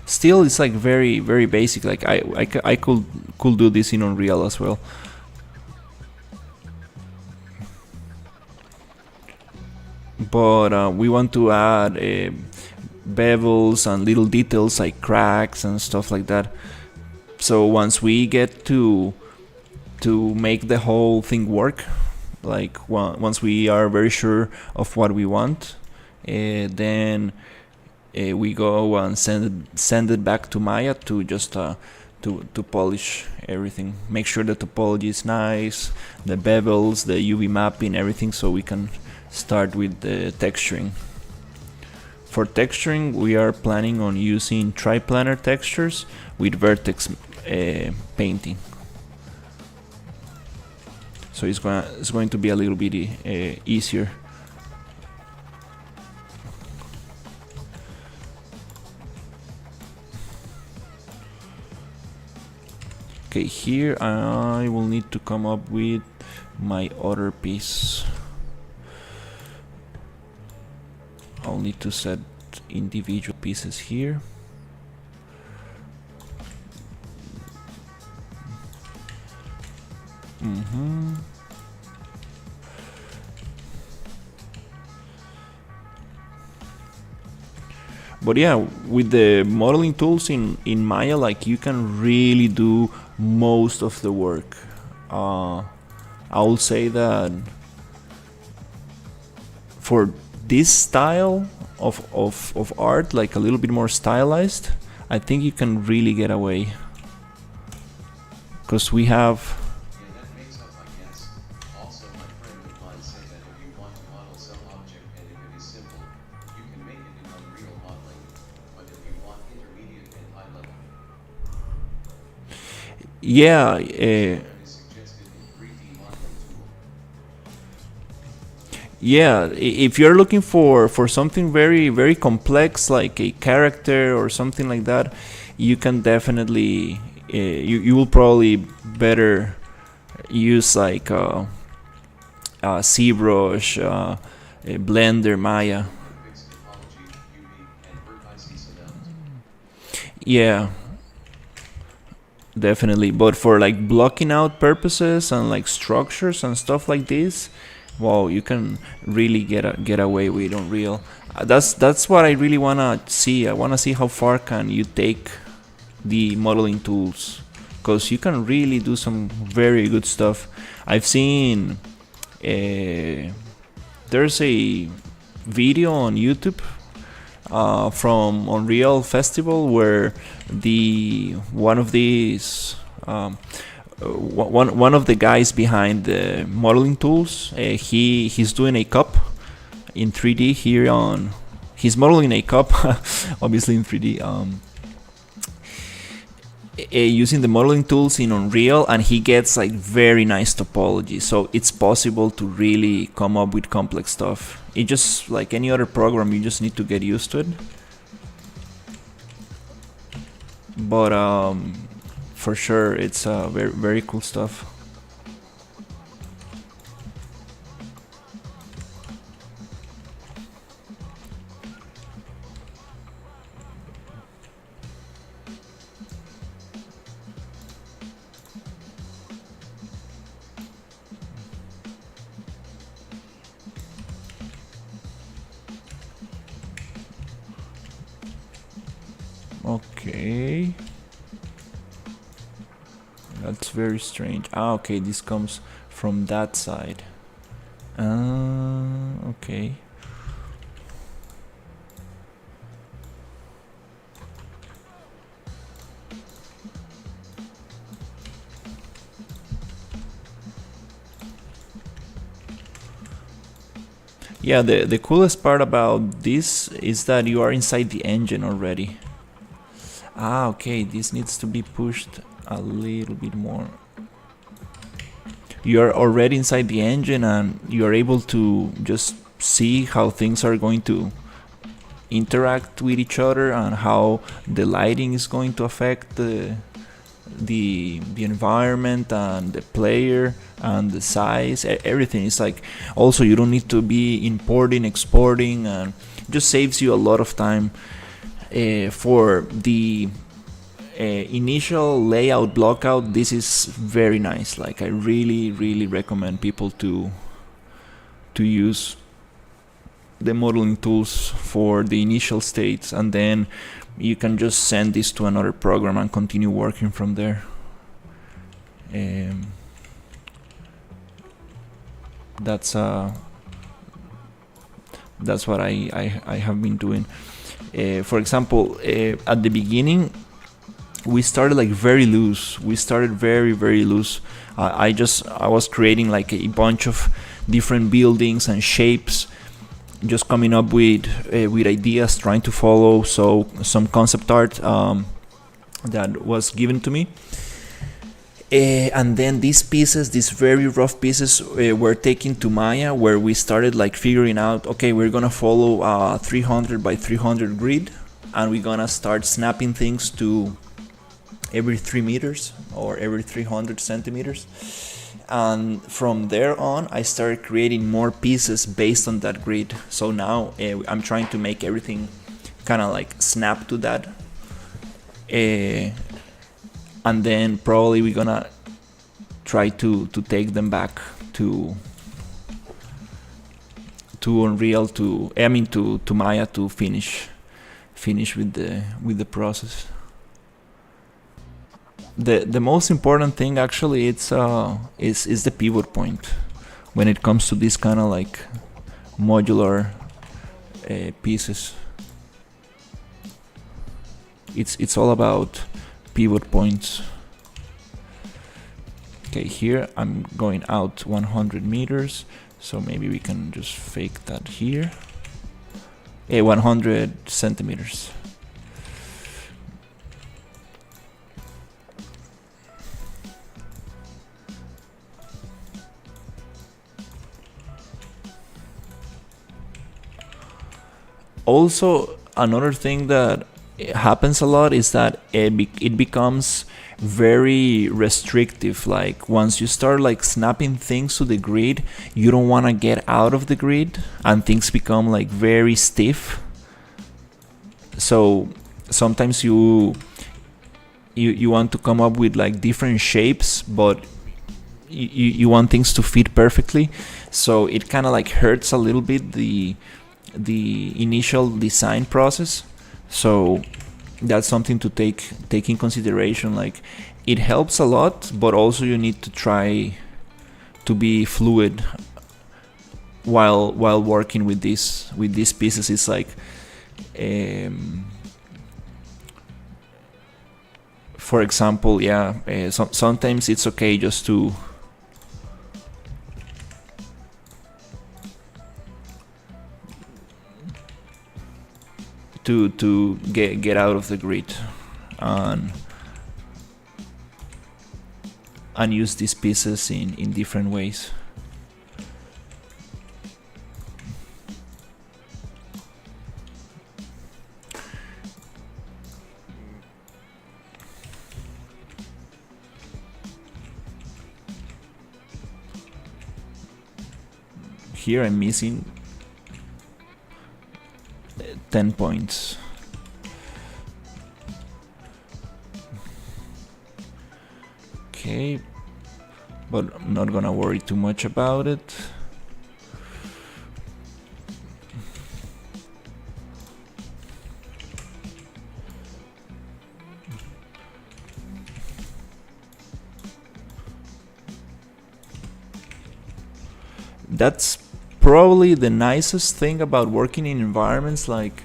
Still, it's like very basic. Like I could do this in Unreal as well. But we want to add bevels and little details like cracks and stuff like that. So once we get to make the whole thing work, like once we are very sure of what we want, then we go and send it back to Maya to just to polish everything. Make sure the topology is nice, the bevels, the UV mapping, everything, so we can start with the texturing. For texturing, we are planning on using triplanar textures with vertex painting. So it's going to be a little bit easier. Okay, here I will need to come up with my other piece. I'll need to set individual pieces here. But yeah, with the modeling tools in Maya, like, you can really do most of the work. I will say that for this style of art, like a little bit more stylized, I think you can really get away. Because we have... Yeah, yeah. If you're looking for something very complex, like a character or something like that, you can definitely you will probably better use like ZBrush, Blender, Maya. Yeah, definitely. But for like blocking out purposes and like structures and stuff like this, wow, you can really get away with Unreal. That's what I really wanna see. I wanna see how far can you take the modeling tools, because you can really do some very good stuff. I've seen there's a video on YouTube from Unreal Festival where the one of these one of the guys behind the modeling tools, he's doing a cup in 3D here on. He's modeling a cup, obviously in 3D. Using the modeling tools in Unreal, and he gets like very nice topology, so it's possible to really come up with complex stuff. It just like any other program, you just need to get used to it. But for sure it's very cool stuff. Okay, that's very strange. Okay, this comes from that side. Okay. Yeah, the coolest part about this is that you are inside the engine already. Okay, this needs to be pushed a little bit more. You're already inside the engine and you're able to just see how things are going to interact with each other and how the lighting is going to affect the environment and the player and the size. Everything is like, also you don't need to be importing, exporting, and just saves you a lot of time. For the initial layout blockout, this is very nice. Like I really recommend people to use the modeling tools for the initial states, and then you can just send this to another program and continue working from there. That's what I have been doing. For example, at the beginning we started like very loose. We started very loose. I was creating like a bunch of different buildings and shapes, just coming up with ideas, trying to follow some concept art that was given to me. And then these pieces, these very rough pieces, were taken to Maya, where we started like figuring out, okay, we're gonna follow a 300 by 300 grid, and we're gonna start snapping things to every 3 meters or every 300 centimeters. And from there on, I started creating more pieces based on that grid. So now I'm trying to make everything kind of like snap to that. And then probably we're gonna try to take them back to Unreal, to Maya, to finish with the process. The most important thing actually is the pivot point when it comes to this kind of like modular pieces. It's all about pivot points. Okay, here I'm going out 100 meters, so maybe we can just fake that here. 100 centimeters. Also, another thing that happens a lot is that it becomes very restrictive. Like once you start like snapping things to the grid, you don't want to get out of the grid, and things become like very stiff. So sometimes you want to come up with like different shapes, but you want things to fit perfectly. So it kind of like hurts a little bit the initial design process. So that's something to take in consideration. Like it helps a lot, but also you need to try to be fluid while working with these pieces. It's like for example, sometimes it's okay just to get out of the grid and use these pieces in different ways. Here I'm missing 10 points. Okay, but I'm not gonna worry too much about it. That's probably the nicest thing about working in environments. Like,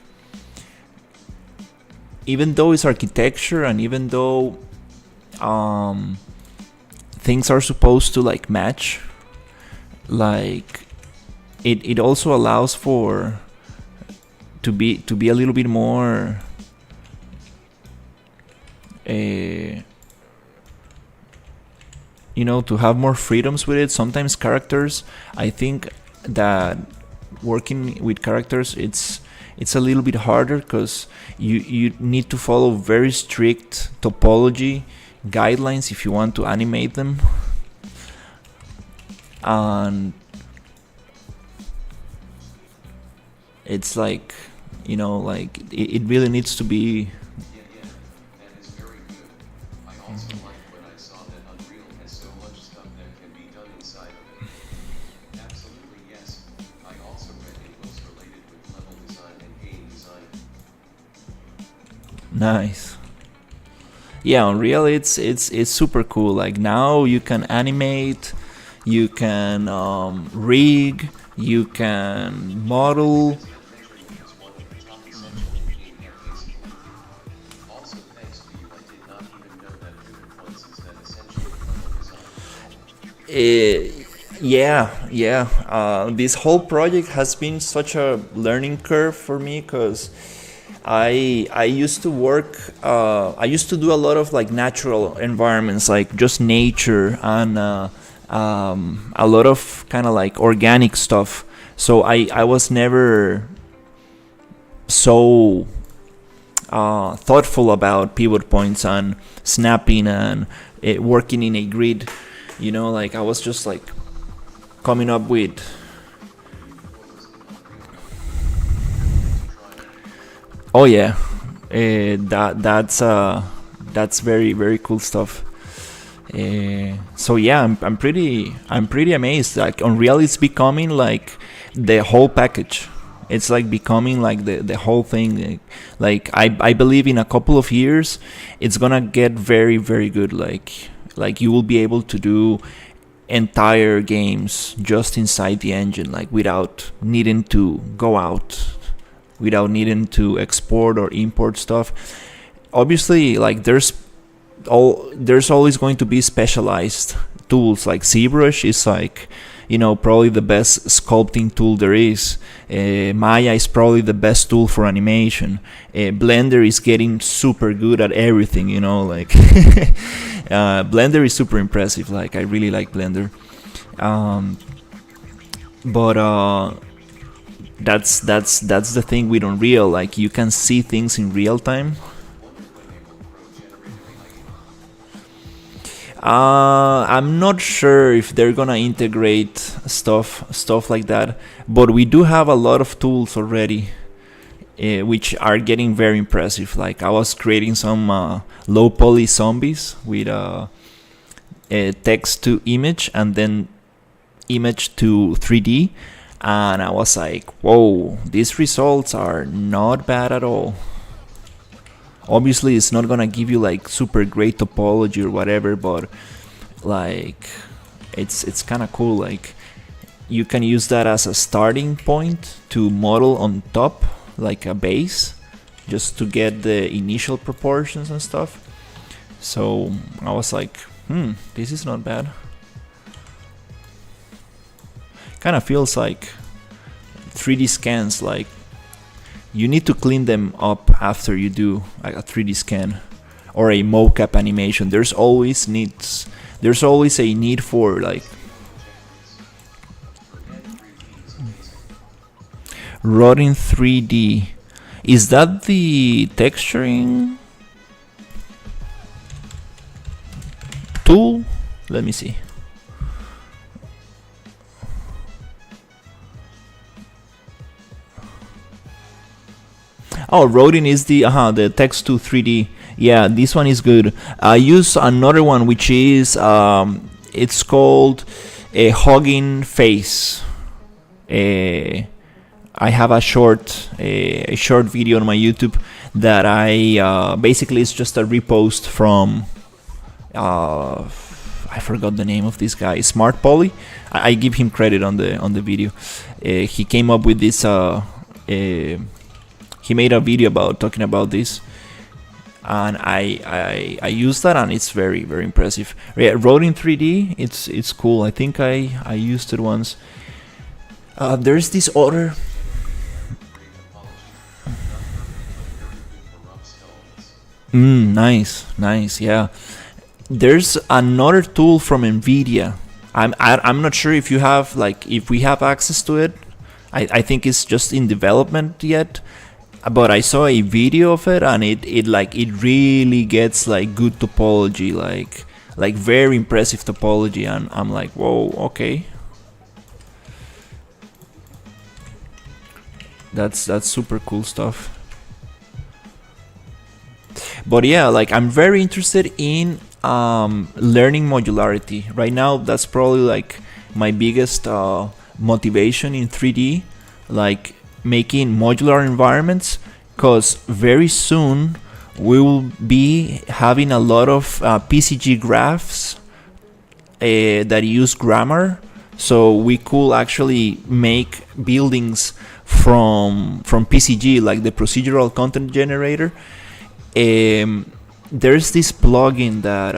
even though it's architecture and even though things are supposed to like match, like it also allows for to be a little bit more to have more freedoms with it. Sometimes characters, I think that working with characters, it's a little bit harder because you need to follow very strict topology guidelines if you want to animate them, and it's like like it really needs to be. Nice. Yeah, Unreal, it's super cool. Like now you can animate, you can rig, you can model. This whole project has been such a learning curve for me because I used to work. I used to do a lot of like natural environments, like just nature and a lot of kind of like organic stuff. So I was never so thoughtful about pivot points and snapping and working in a grid. Like I was just like coming up with. Oh yeah, that's very very cool stuff. So yeah, I'm pretty amazed. Like Unreal is becoming like the whole package. It's like becoming like the whole thing. Like I believe in a couple of years, it's gonna get very very good. Like you will be able to do entire games just inside the engine, like without needing to go out without needing to export or import stuff. Obviously, like there's always going to be specialized tools. Like ZBrush is like, probably the best sculpting tool there is. Maya is probably the best tool for animation. Blender is getting super good at everything, like Blender is super impressive. Like, I really like Blender. But that's the thing with Unreal. Like, you can see things in real time. I'm not sure if they're gonna integrate stuff like that, but we do have a lot of tools already, which are getting very impressive. Like, I was creating some low poly zombies with a text to image and then image to 3D, and I was like, whoa, these results are not bad at all. Obviously, it's not gonna give you like super great topology or whatever, but like it's kind of cool. Like, you can use that as a starting point to model on top, like a base, just to get the initial proportions and stuff. So I was like, this is not bad. Kind of feels like 3D scans, like you need to clean them up after you do like a 3D scan or a mocap animation. There's always a need for like rotting 3D. Is that the texturing tool? Let me see. Oh, Rodin is the text to 3D. Yeah, this one is good. I use another one which is it's called a Hugging Face. I have a short video on my YouTube that I basically it's just a repost from I forgot the name of this guy, Smart Poly. I give him credit on the video. He came up with this. He made a video talking about this, and I used that, and it's very, very impressive. Yeah, Rodin 3D, it's cool. I think I used it once. There's this other. Nice, yeah. There's another tool from NVIDIA. I'm not sure if we have access to it. I think it's just in development yet. But I saw a video of it, and it really gets like good topology, like very impressive topology, and I'm like, whoa, okay. That's super cool stuff. But yeah, like I'm very interested in learning modularity. Right now, that's probably like my biggest motivation in 3D, like making modular environments, because very soon we will be having a lot of PCG graphs that use grammar, so we could actually make buildings from PCG, like the procedural content generator. There's this plugin that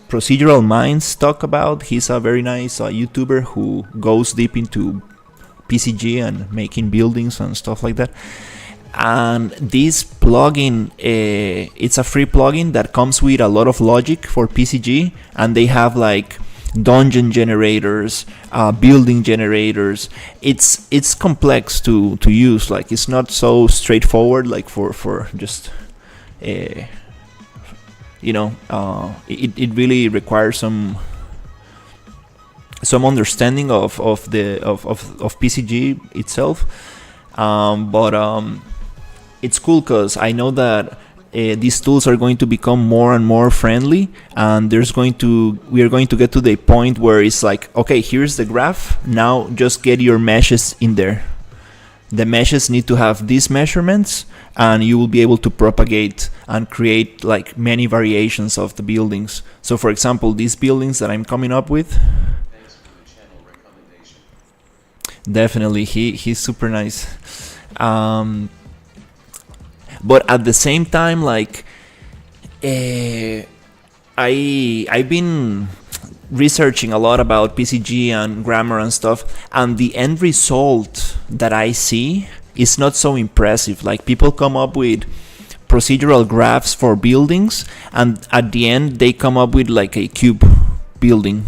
Procedural Minds talk about. He's a very nice YouTuber who goes deep into PCG and making buildings and stuff like that. And this plugin, it's a free plugin that comes with a lot of logic for PCG, and they have like dungeon generators, building generators. It's complex to use. Like, it's not so straightforward, like for just it really requires some understanding of PCG itself, but it's cool because I know that these tools are going to become more and more friendly, and we are going to get to the point where it's like, okay, here's the graph, now just get your meshes in there. The meshes need to have these measurements, and you will be able to propagate and create like many variations of the buildings. So for example, these buildings that I'm coming up with, definitely he's super nice. But at the same time, like, uh, I've been researching a lot about PCG and grammar and stuff, and the end result that I see is not so impressive. Like, people come up with procedural graphs for buildings, and at the end they come up with like a cube building,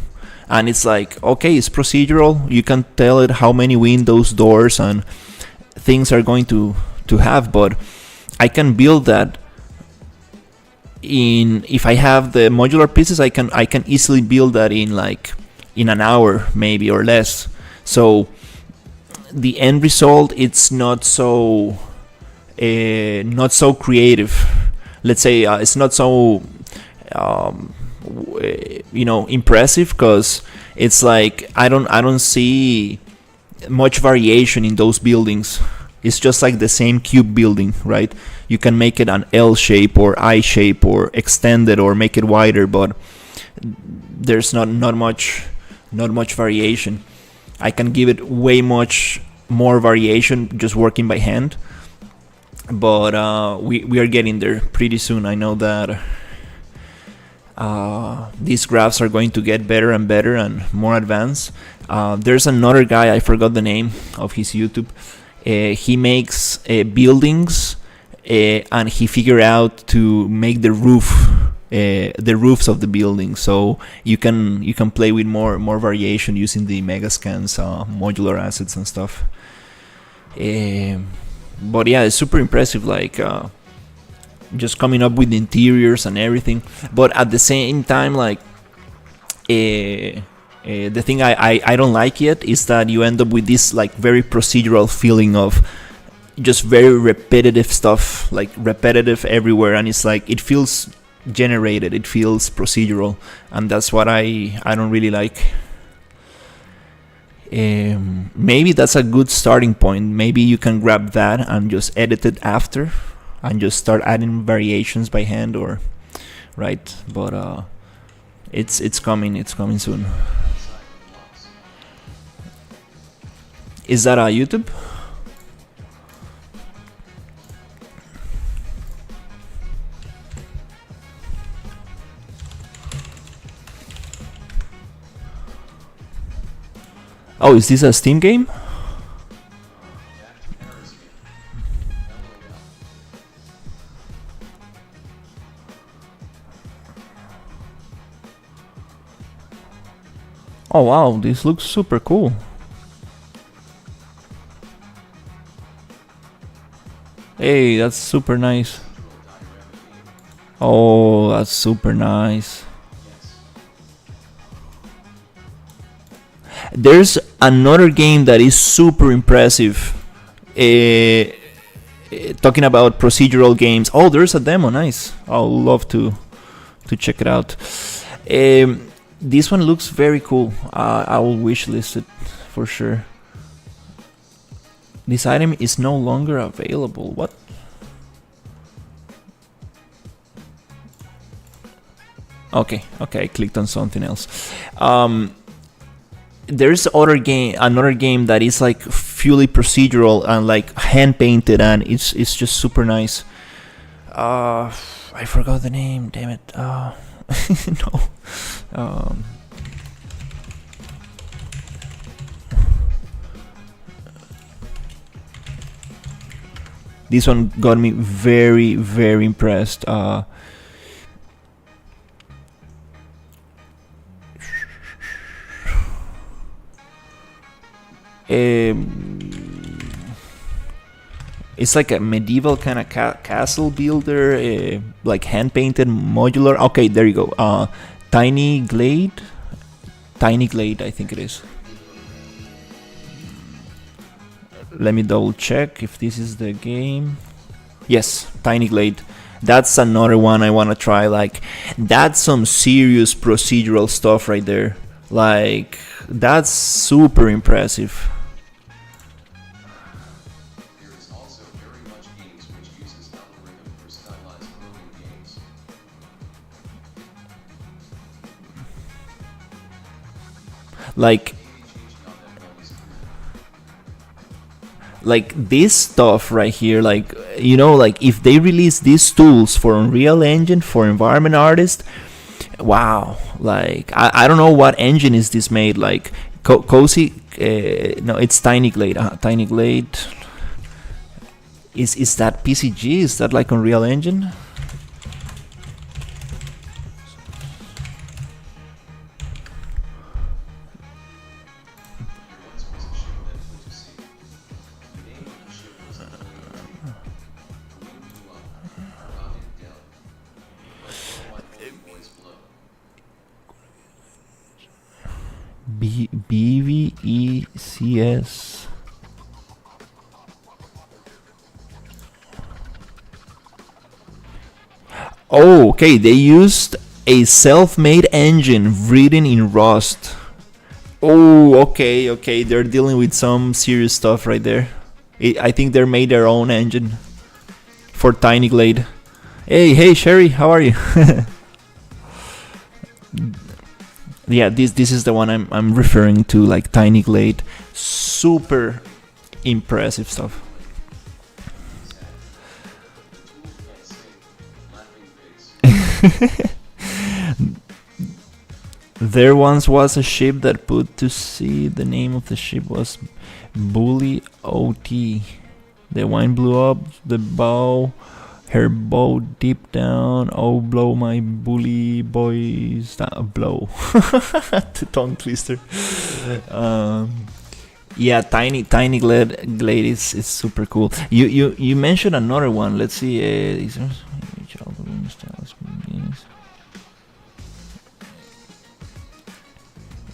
and it's like, okay, it's procedural. You can tell it how many windows, doors, and things are going to have, but I can build that in, if I have the modular pieces, I can easily build that in like in an hour maybe or less. So the end result, it's not so creative. Let's say it's not so impressive, because it's like I don't see much variation in those buildings. It's just like the same cube building, right? You can make it an L shape or I shape or extend it or make it wider, but there's not much variation. I can give it way much more variation just working by hand, but we are getting there pretty soon. I know that these graphs are going to get better and better and more advanced. There's another guy, I forgot the name of his YouTube. He makes buildings, and he figured out to make the roofs of the building, so you can play with more variation using the Megascans modular assets and stuff. But yeah, it's super impressive, like just coming up with the interiors and everything. But at the same time, like the thing I don't like yet is that you end up with this like very procedural feeling of just very repetitive stuff, like repetitive everywhere, and it's like it feels generated, it feels procedural, and that's what I don't really like. Maybe that's a good starting point. Maybe you can grab that and just edit it after and just start adding variations by hand, or right, but it's coming soon. Is that YouTube? Oh, is this a Steam game? Oh wow, this looks super cool. Hey, that's super nice. Oh, that's super nice. There's another game that is super impressive. Talking about procedural games. Oh, there's a demo. Nice. I'll love to check it out. This one looks very cool. I will wishlist it for sure. This item is no longer available. What? Okay, I clicked on something else. There's another game that is like fully procedural and like hand painted, and it's just super nice. I forgot the name. Damn it. No. This one got me very, very impressed. It's like a medieval kind of castle builder, like hand painted modular. Okay, there you go. Tiny Glade, I think it is. Let me double check if this is the game. Yes, Tiny Glade. That's another one I want to try. Like, that's some serious procedural stuff right there. Like, that's super impressive. Like this stuff right here, like you know, like if they release these tools for Unreal Engine for environment artists, wow, like I don't know what engine is this made, like Cozy, no, it's Tiny Glade. Tiny Glade. Is that PCG? Is that like Unreal Engine? BVECS. Oh, okay. They used a self-made engine written in Rust. Oh, okay, okay. They're dealing with some serious stuff right there. I think they made their own engine for Tiny Glade. Hey, Sherry, how are you? Yeah, this is the one I'm referring to, like Tiny Glade. Super impressive stuff. There once was a ship that put to sea. The name of the ship was Bully OT. The wine blew up the bow. Her bow deep down. Oh, blow my bully boys down. Blow. The tongue twister. Yeah, tiny glade is super cool. You mentioned another one. Let's see.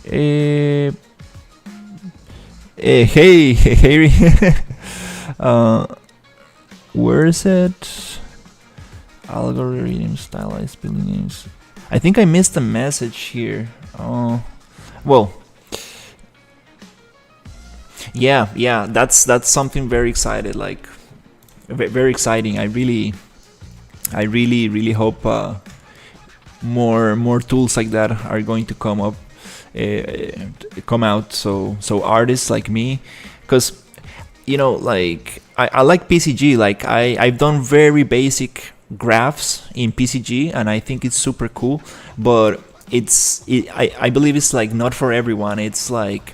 Hey, Harry. Where is it? Algorithm stylized building names. I think I missed a message here. Oh, well. Yeah. That's something very excited. Like, very exciting. I really hope more tools like that are going to come up, come out. So artists like me, because you know, like I like PCG. Like I've done very basic graphs in PCG, and I think it's super cool. But I believe it's like not for everyone. It's like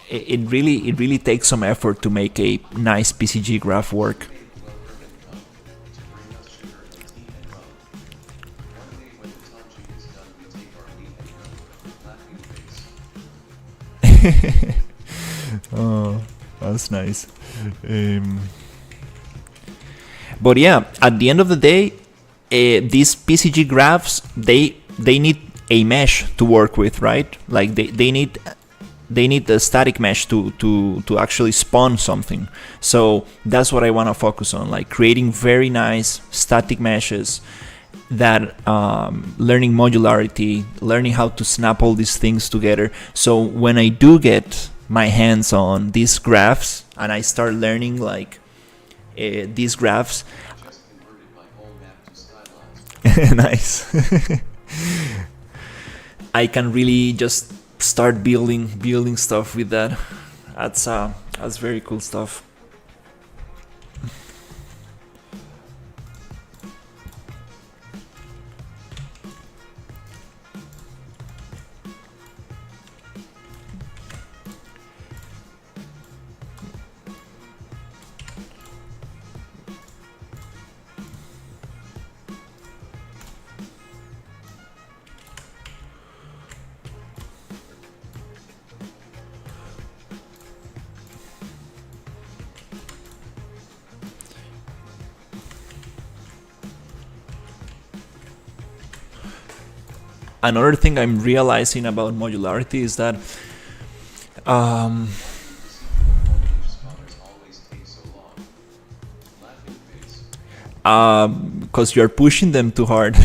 it really takes some effort to make a nice PCG graph work. Oh, that's nice. But yeah, at the end of the day, these PCG graphs they need a mesh to work with, right? Like they need a static mesh to actually spawn something. So that's what I want to focus on, like creating very nice static meshes that learning modularity, learning how to snap all these things together. So when I do get my hands on these graphs and I start learning like these graphs, nice. I can really just start building stuff with that. That's very cool stuff. Another thing I'm realizing about modularity is that because you're pushing them too hard.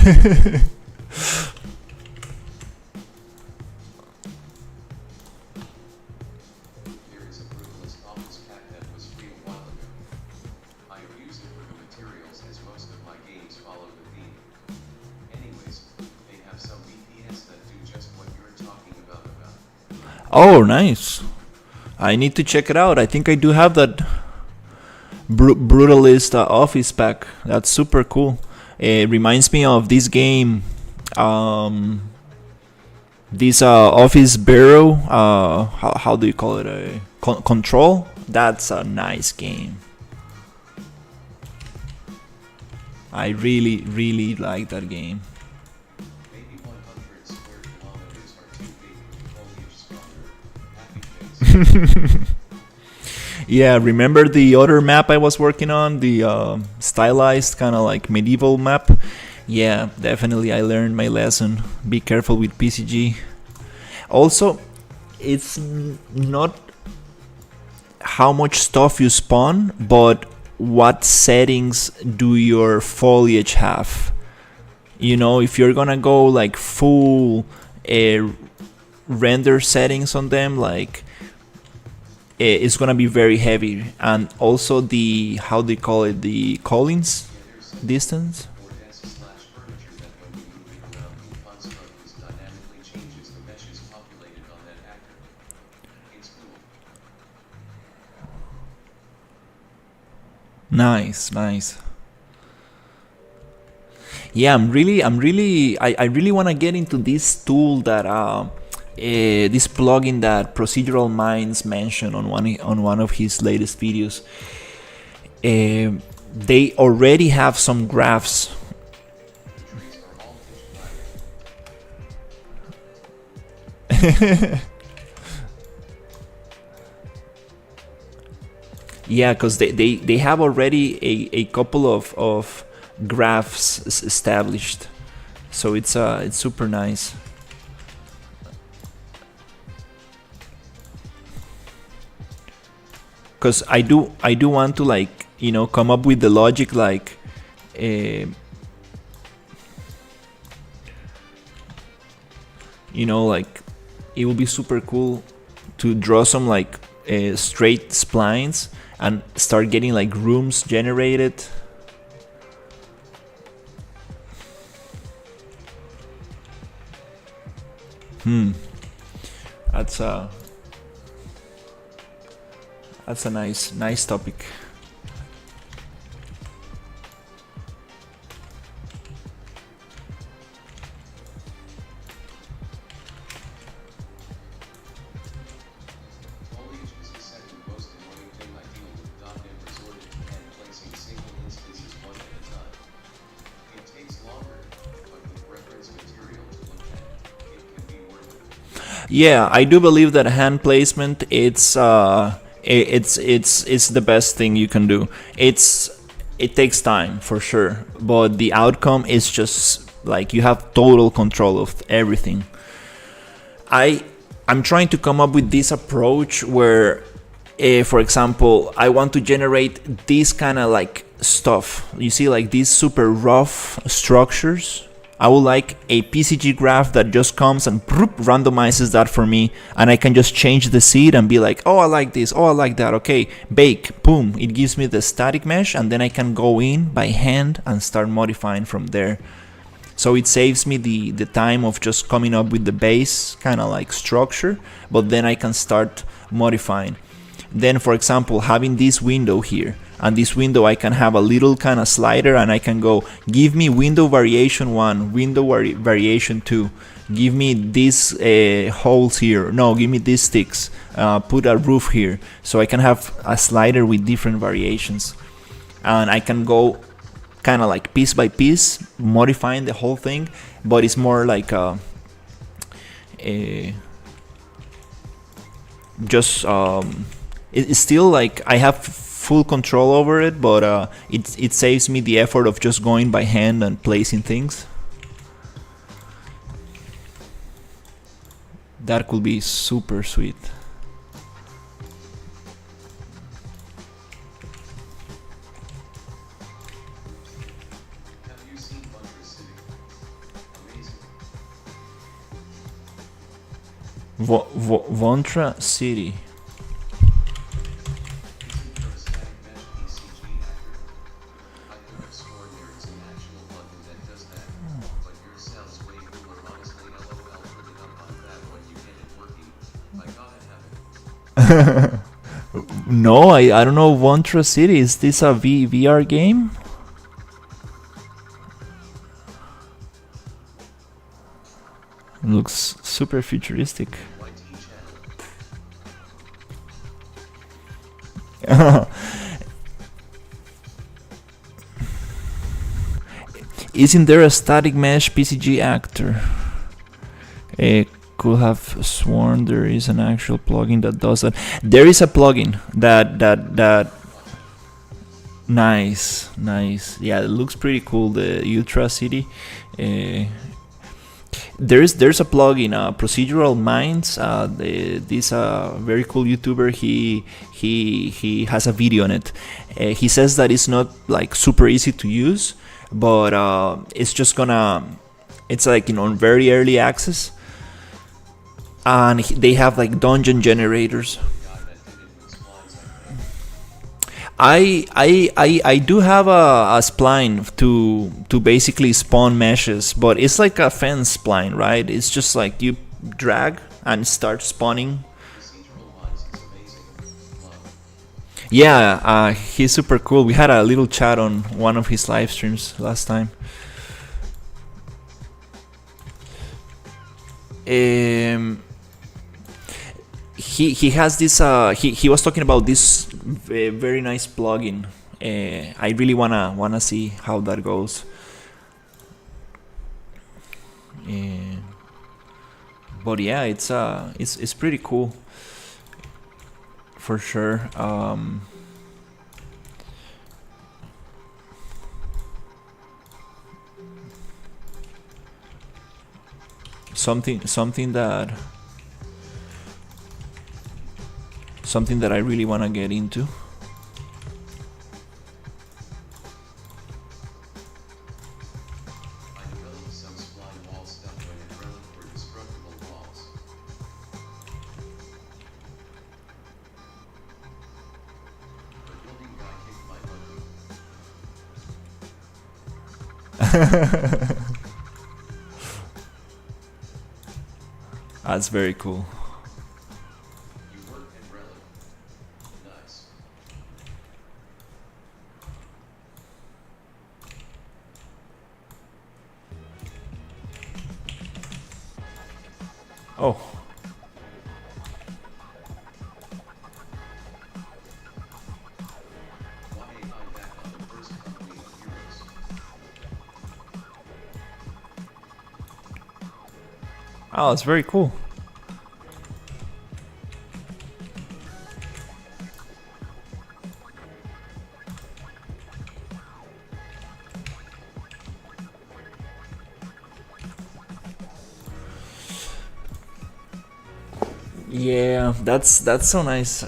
Oh, nice. I need to check it out. I think I do have that. brutalist office pack. That's super cool. It reminds me of this game, this office bureau. How do you call it? Control. That's a nice game. I really like that game. Yeah, remember the other map I was working on, the stylized kind of like medieval map? Yeah, definitely I learned my lesson. Be careful with PCG. Also, it's not how much stuff you spawn, but what settings do your foliage have? You know, if you're gonna go like full render settings on them, like it's gonna be very heavy. And also the, how do you call it, the Collins distance. Nice. Yeah, I really want to get into this tool that this plugin that Procedural Minds mentioned on one of his latest videos. They already have some graphs. Yeah, because they have already a couple of graphs established, so it's super nice. Because I do want to, like, you know, come up with the logic, like you know, like it will be super cool to draw some like straight splines and start getting like rooms generated. That's a nice topic. Yeah, I do believe that hand placement, it's the best thing you can do. It takes time for sure, but the outcome is just like you have total control of everything. I'm trying to come up with this approach where, for example, I want to generate this kind of like stuff. You see, like these super rough structures. I would like a PCG graph that just comes and randomizes that for me, and I can just change the seed and be like, oh, I like this, oh, I like that, okay, bake, boom, it gives me the static mesh, and then I can go in by hand and start modifying from there. So it saves me the time of just coming up with the base kind of like structure, but then I can start modifying. Then, for example, having this window here, and this window I can have a little kind of slider, and I can go, give me window variation 1, window variation 2, give me these holes here, no, give me these sticks, put a roof here. So I can have a slider with different variations, and I can go kind of like piece by piece modifying the whole thing, but it's more like just it's still like I have full control over it, but it saves me the effort of just going by hand and placing things. That could be super sweet. Vontra City. No, I don't know. Vontra City, is this a VR game? Looks super futuristic. Isn't there a static mesh PCG actor? I could have sworn there is an actual plugin that does that. There is a plugin that. Nice, nice. Yeah, it looks pretty cool. The Ultra City. There's a plugin, Procedural Minds. This very cool YouTuber. He has a video on it. He says that it's not like super easy to use, but it's just gonna. It's like on very early access, and they have like dungeon generators. I do have a spline to basically spawn meshes, but it's like a fence spline, right? It's just like you drag and start spawning. Yeah, he's super cool. We had a little chat on one of his live streams last time. He has this. He was talking about this very nice plugin. I really wanna see how that goes. But yeah, it's pretty cool for sure. Something that I really want to get into. That's very cool. Oh. Oh, it's very cool. Yeah, that's so nice.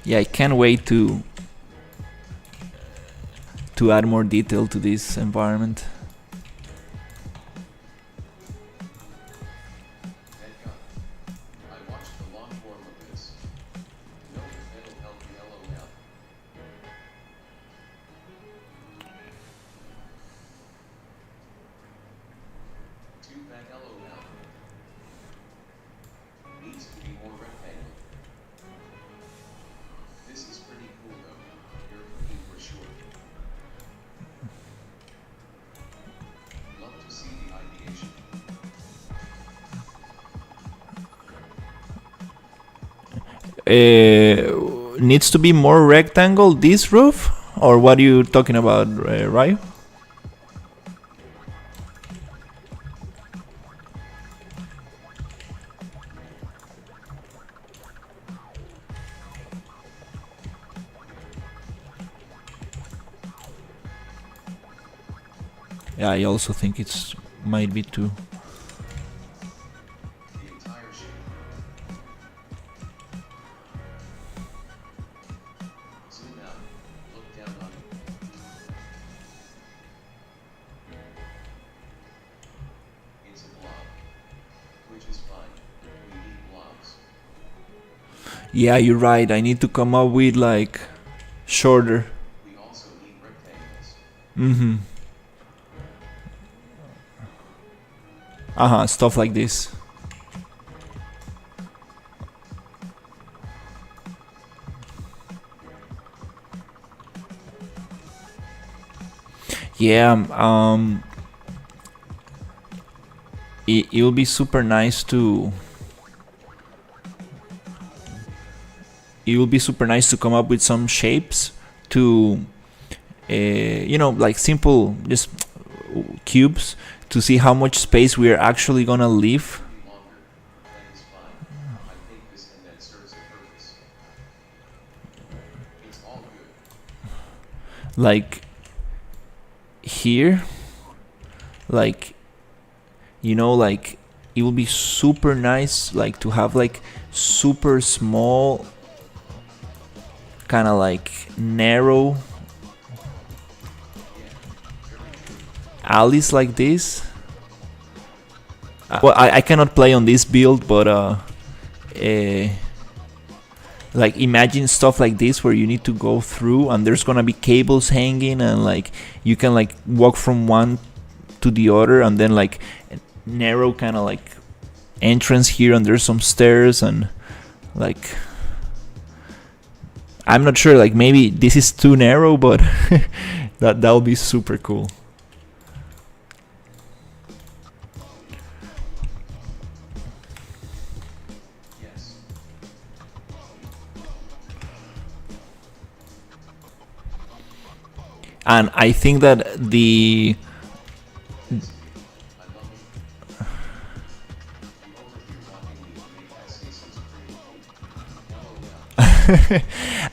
Yeah, I can't wait to add more detail to this environment. Needs to be more rectangle this roof, or what are you talking about, right? Yeah, I also think it's might be too. Yeah, you're right. I need to come up with like shorter. Mm-hmm. Stuff like this. Yeah, it will be super nice to. It will be super nice to come up with some shapes to, like simple just cubes to see how much space we are actually gonna leave. Like here, like like it will be super nice like to have like super small kind of like narrow alleys like this. Well, I cannot play on this build, but like imagine stuff like this where you need to go through and there's gonna be cables hanging and like you can like walk from one to the other and then like narrow kind of like entrance here and there's some stairs and like I'm not sure, like maybe this is too narrow, but that'll be super cool. And I think that the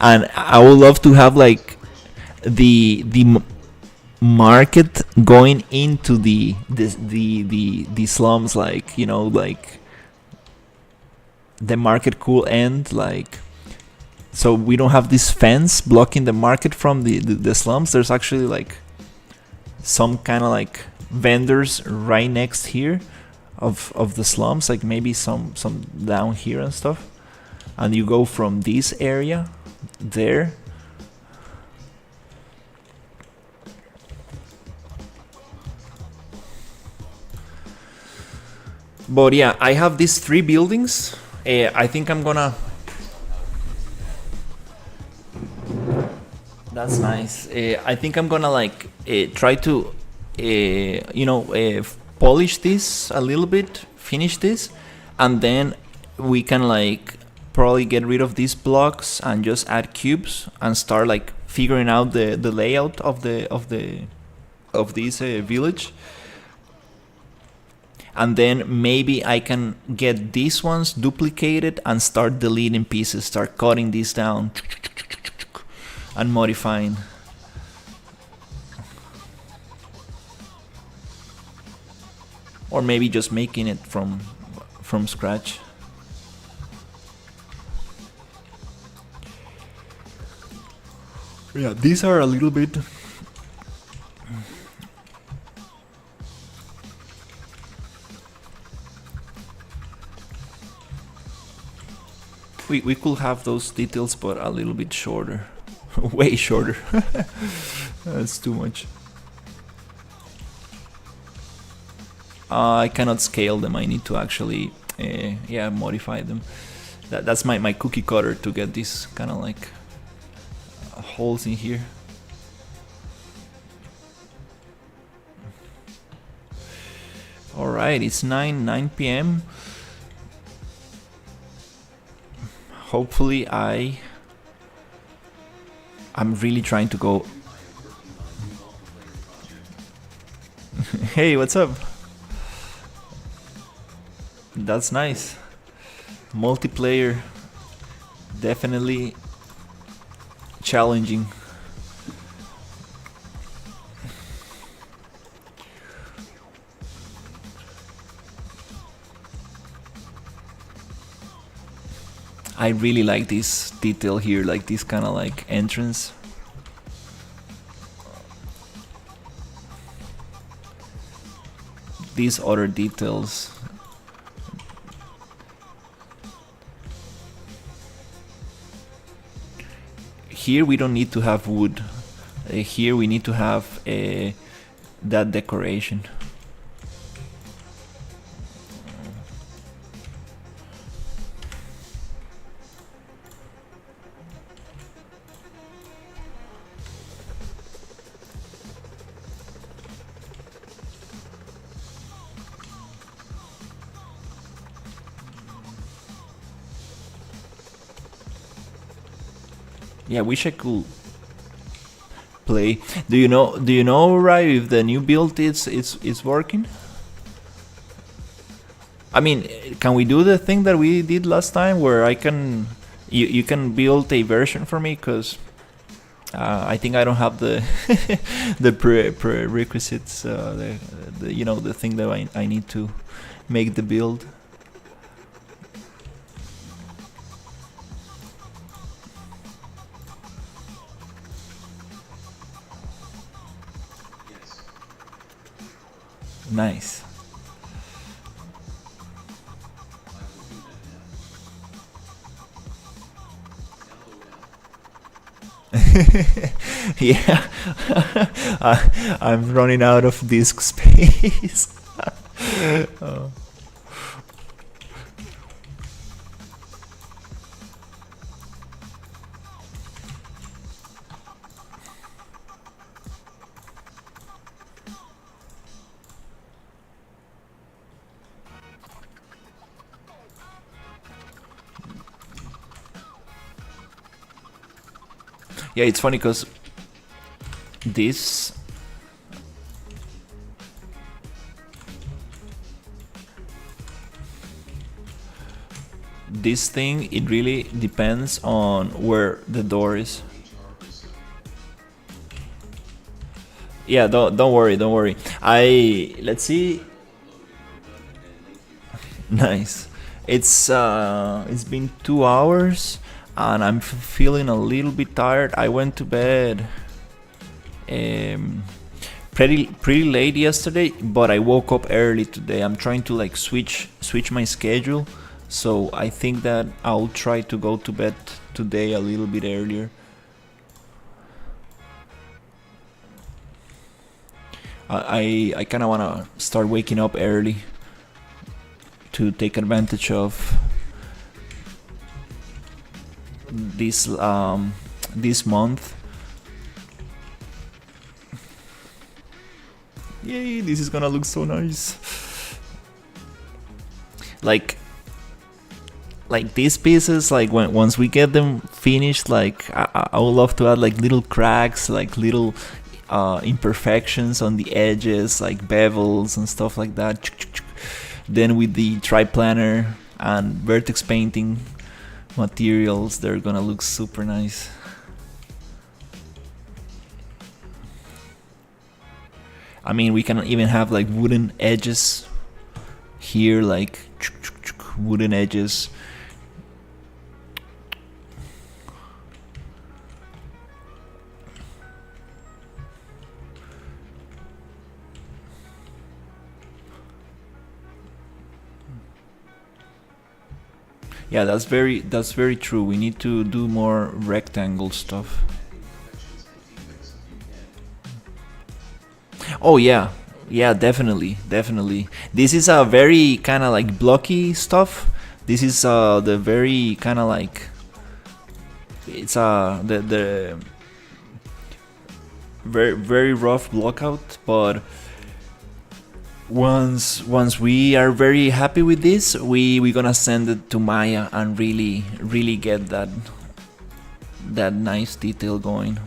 and I would love to have like the market going into the slums, like like the market cool end, like so we don't have this fence blocking the market from the slums. There's actually like some kind of like vendors right next here of the slums, like maybe some down here and stuff, and you go from this area there. But yeah, I have these 3 buildings. I think I'm gonna. That's nice. I think I'm gonna like try to, polish this a little bit, finish this, and then we can like probably get rid of these blocks and just add cubes and start like figuring out the layout of this village. And then maybe I can get these ones duplicated and start deleting pieces, start cutting these down and modifying. Or maybe just making it from scratch. Yeah, these are a little bit. We could have those details, but a little bit shorter. Way shorter. That's too much. I cannot scale them. I need to actually, modify them. That's my cookie cutter to get these kind of like holes in here. All right, it's 9 p.m. Hopefully I'm really trying to go. Hey, what's up? That's nice. Multiplayer, definitely challenging. I really like this detail here, like this kind of like entrance. These other details. Here we don't need to have wood. Here we need to have that decoration. Yeah, wish I could play. Do you know right if the new build is working? I mean, can we do the thing that we did last time where you can build a version for me? Because I think I don't have the the prerequisites, the thing that I need to make the build. Nice. Yeah, I'm running out of disk space. Oh. Yeah, it's funny because this this thing, it really depends on where the door is. Yeah, don't worry, don't worry. Let's see. Nice. It's been 2 hours, and I'm feeling a little bit tired. I went to bed um, pretty late yesterday, but I woke up early today. I'm trying to like switch my schedule, so I think that I'll try to go to bed today a little bit earlier. I kind of want to start waking up early to take advantage of this month. Yay, this is gonna look so nice. Like these pieces, like once we get them finished, like I would love to add like little cracks, like little imperfections on the edges, like bevels and stuff like that. Then with the triplanar and vertex painting materials, they're gonna look super nice. I mean, we can even have like wooden edges here, like wooden edges. Yeah, that's very true. We need to do more rectangle stuff. Oh yeah, yeah, definitely. This is a very kind of like blocky stuff. This is the very kind of like it's the very rough blockout, but once we are very happy with this, we gonna send it to Maya and really get that nice detail going.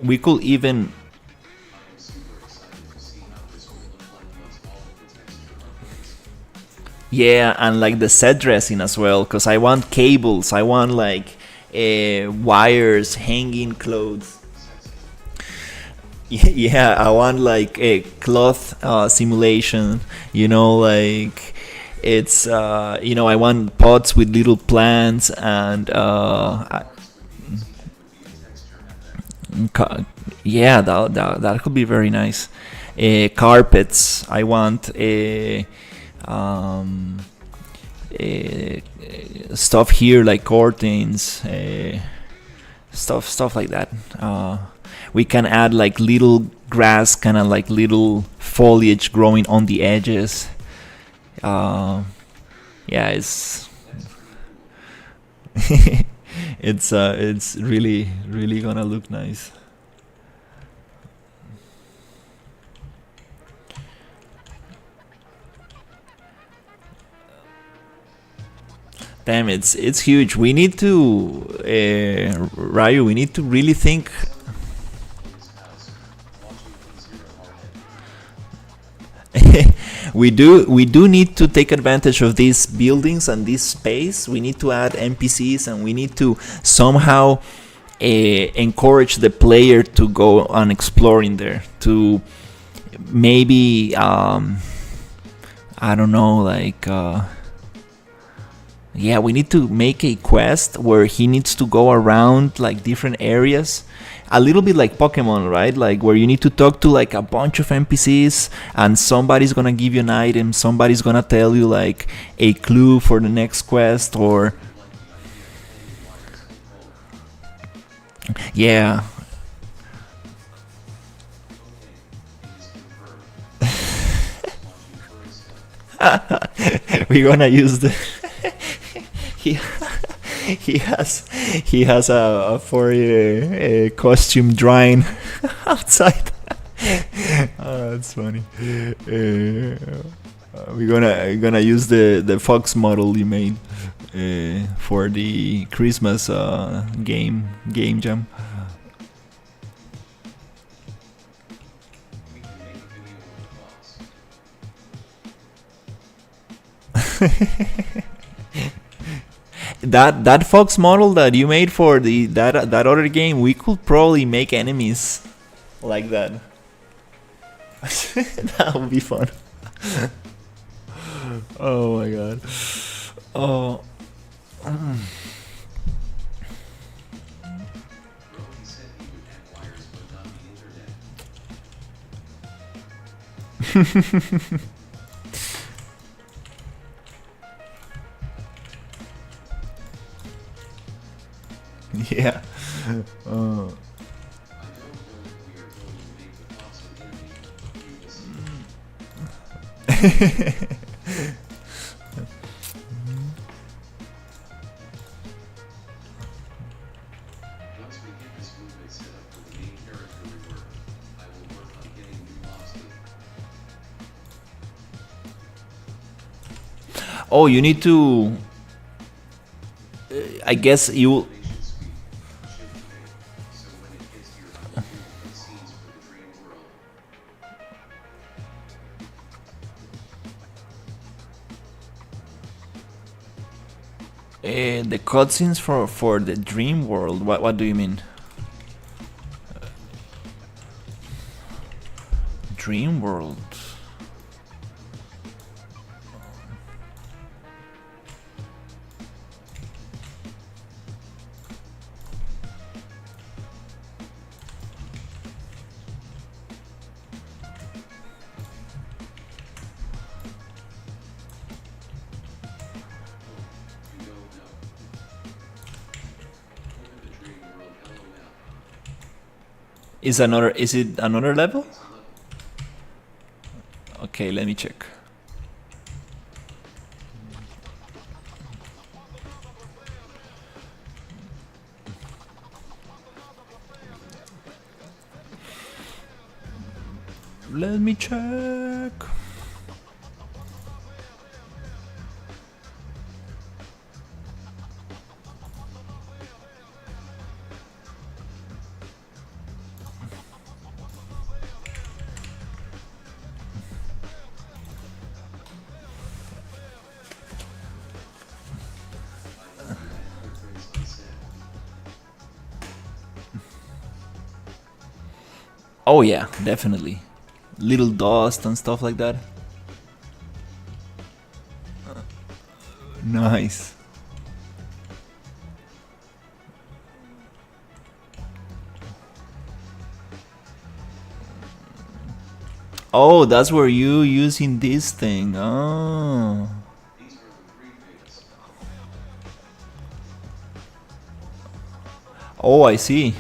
We could even yeah, and like the set dressing as well, because I want cables, I want like wires, hanging clothes. Yeah, I want like a cloth simulation, like I want pots with little plants and yeah, that could be very nice. Carpets, I want um, uh, stuff here like curtains, stuff like that. We can add like little grass, kind of like little foliage growing on the edges. Uh, yeah, it's really gonna look nice. Damn, it's huge. We need to, Ryu. We need to really think. We do need to take advantage of these buildings and this space. We need to add NPCs, and we need to somehow encourage the player to go on exploring there. To maybe I don't know, like. Yeah, we need to make a quest where he needs to go around like different areas, a little bit like Pokemon, right? Like where you need to talk to like a bunch of NPCs, and somebody's gonna give you an item, somebody's gonna tell you like a clue for the next quest, or yeah. We're gonna use the he he has he has a for a costume drying outside. Oh, that's funny. We're gonna use the Fox model you made for the Christmas game jam. That Fox model that you made for the that other game, we could probably make enemies like that. That would be fun. Oh my god. Oh. Yeah. Uh. Oh, you need to. I guess you. The cutscenes for the dream world. What do you mean? Dream world. Is it another level? Okay, let me check. Let me check. Oh yeah, definitely. Little dust and stuff like that. Nice. Oh, that's where you using this thing. Oh. Oh, I see.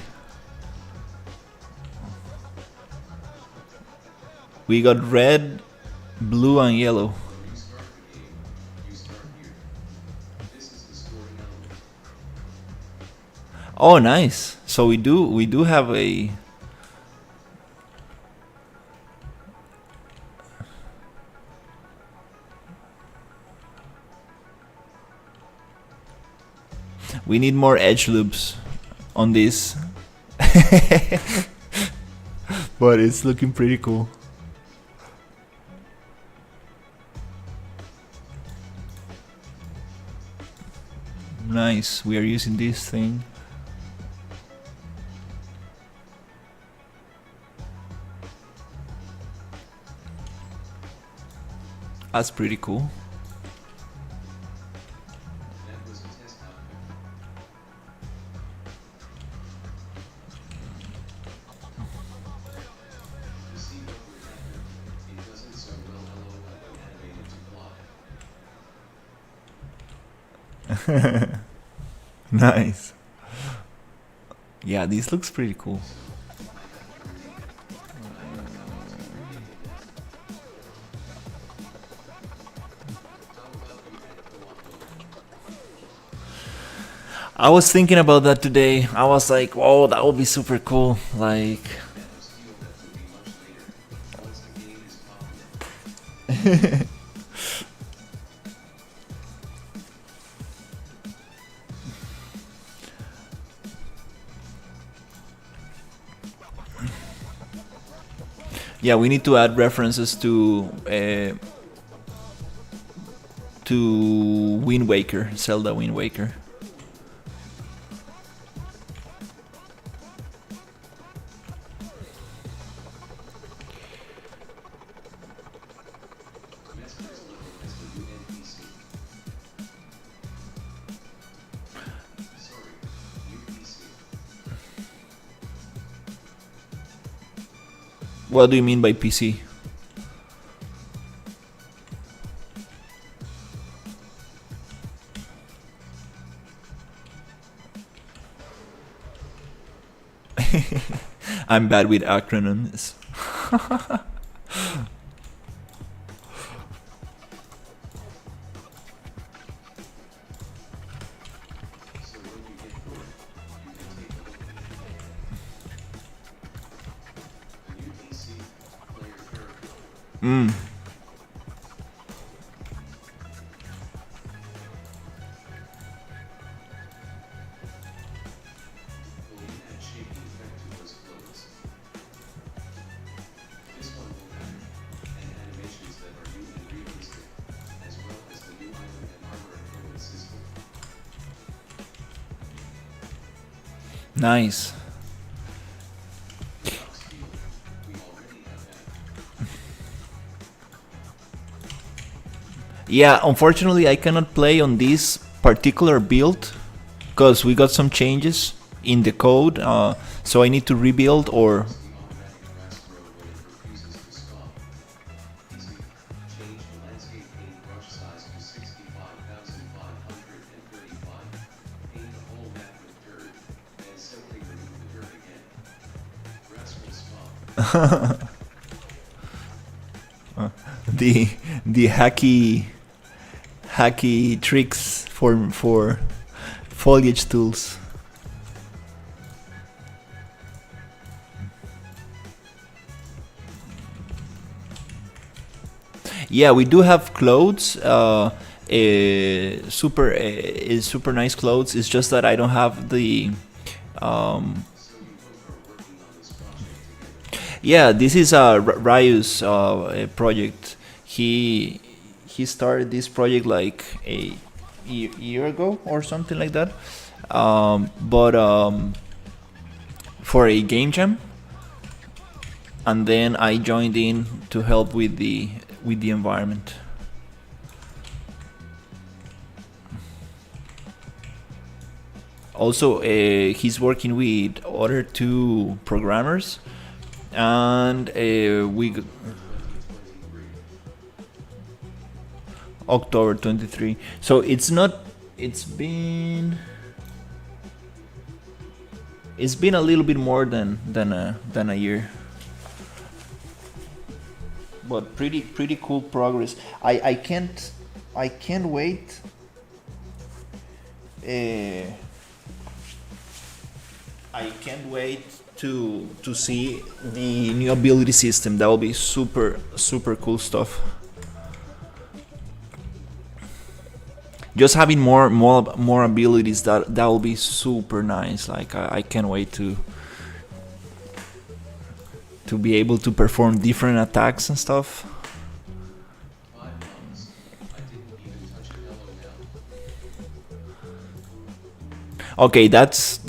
We got red, blue, and yellow. Oh, nice. So we do have a. We need more edge loops on this. But it's looking pretty cool. Nice, we are using this thing. That's pretty cool. Nice. Yeah, this looks pretty cool. I was thinking about that today. I was like, "Whoa, that would be super cool!" Like, yeah, we need to add references to Wind Waker, Zelda Wind Waker. What do you mean by PC? I'm bad with acronyms. Mm. Nice. Yeah, unfortunately I cannot play on this particular build because we got some changes in the code, so I need to rebuild or... the hacky tricks for foliage tools. Yeah, we do have clothes. Super nice clothes. It's just that I don't have the. Yeah, this is Ryu's project. He started this project like a year ago or something like that. But for a game jam, and then I joined in to help with the environment. Also, he's working with other two programmers, and we October 23. So it's not. It's been a little bit more than a year. But pretty cool progress. I can't wait. I can't wait to see the new ability system. That will be super cool stuff. just having more abilities, that will be super nice. Like I can't wait to be able to perform different attacks and stuff. Okay, that's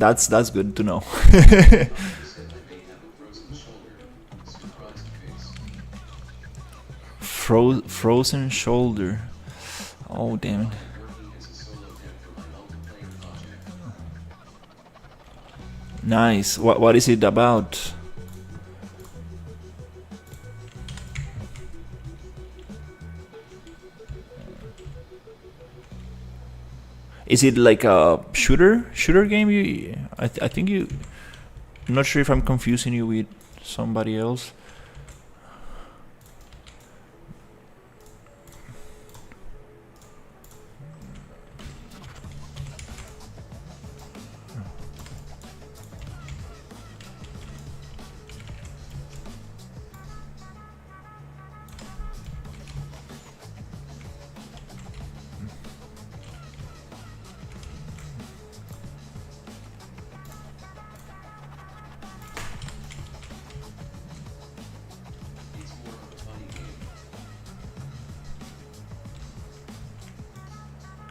good to know. Frozen shoulder. Oh damn it. Nice. What is it about? Is it like a shooter game? I think you. I'm not sure if I'm confusing you with somebody else.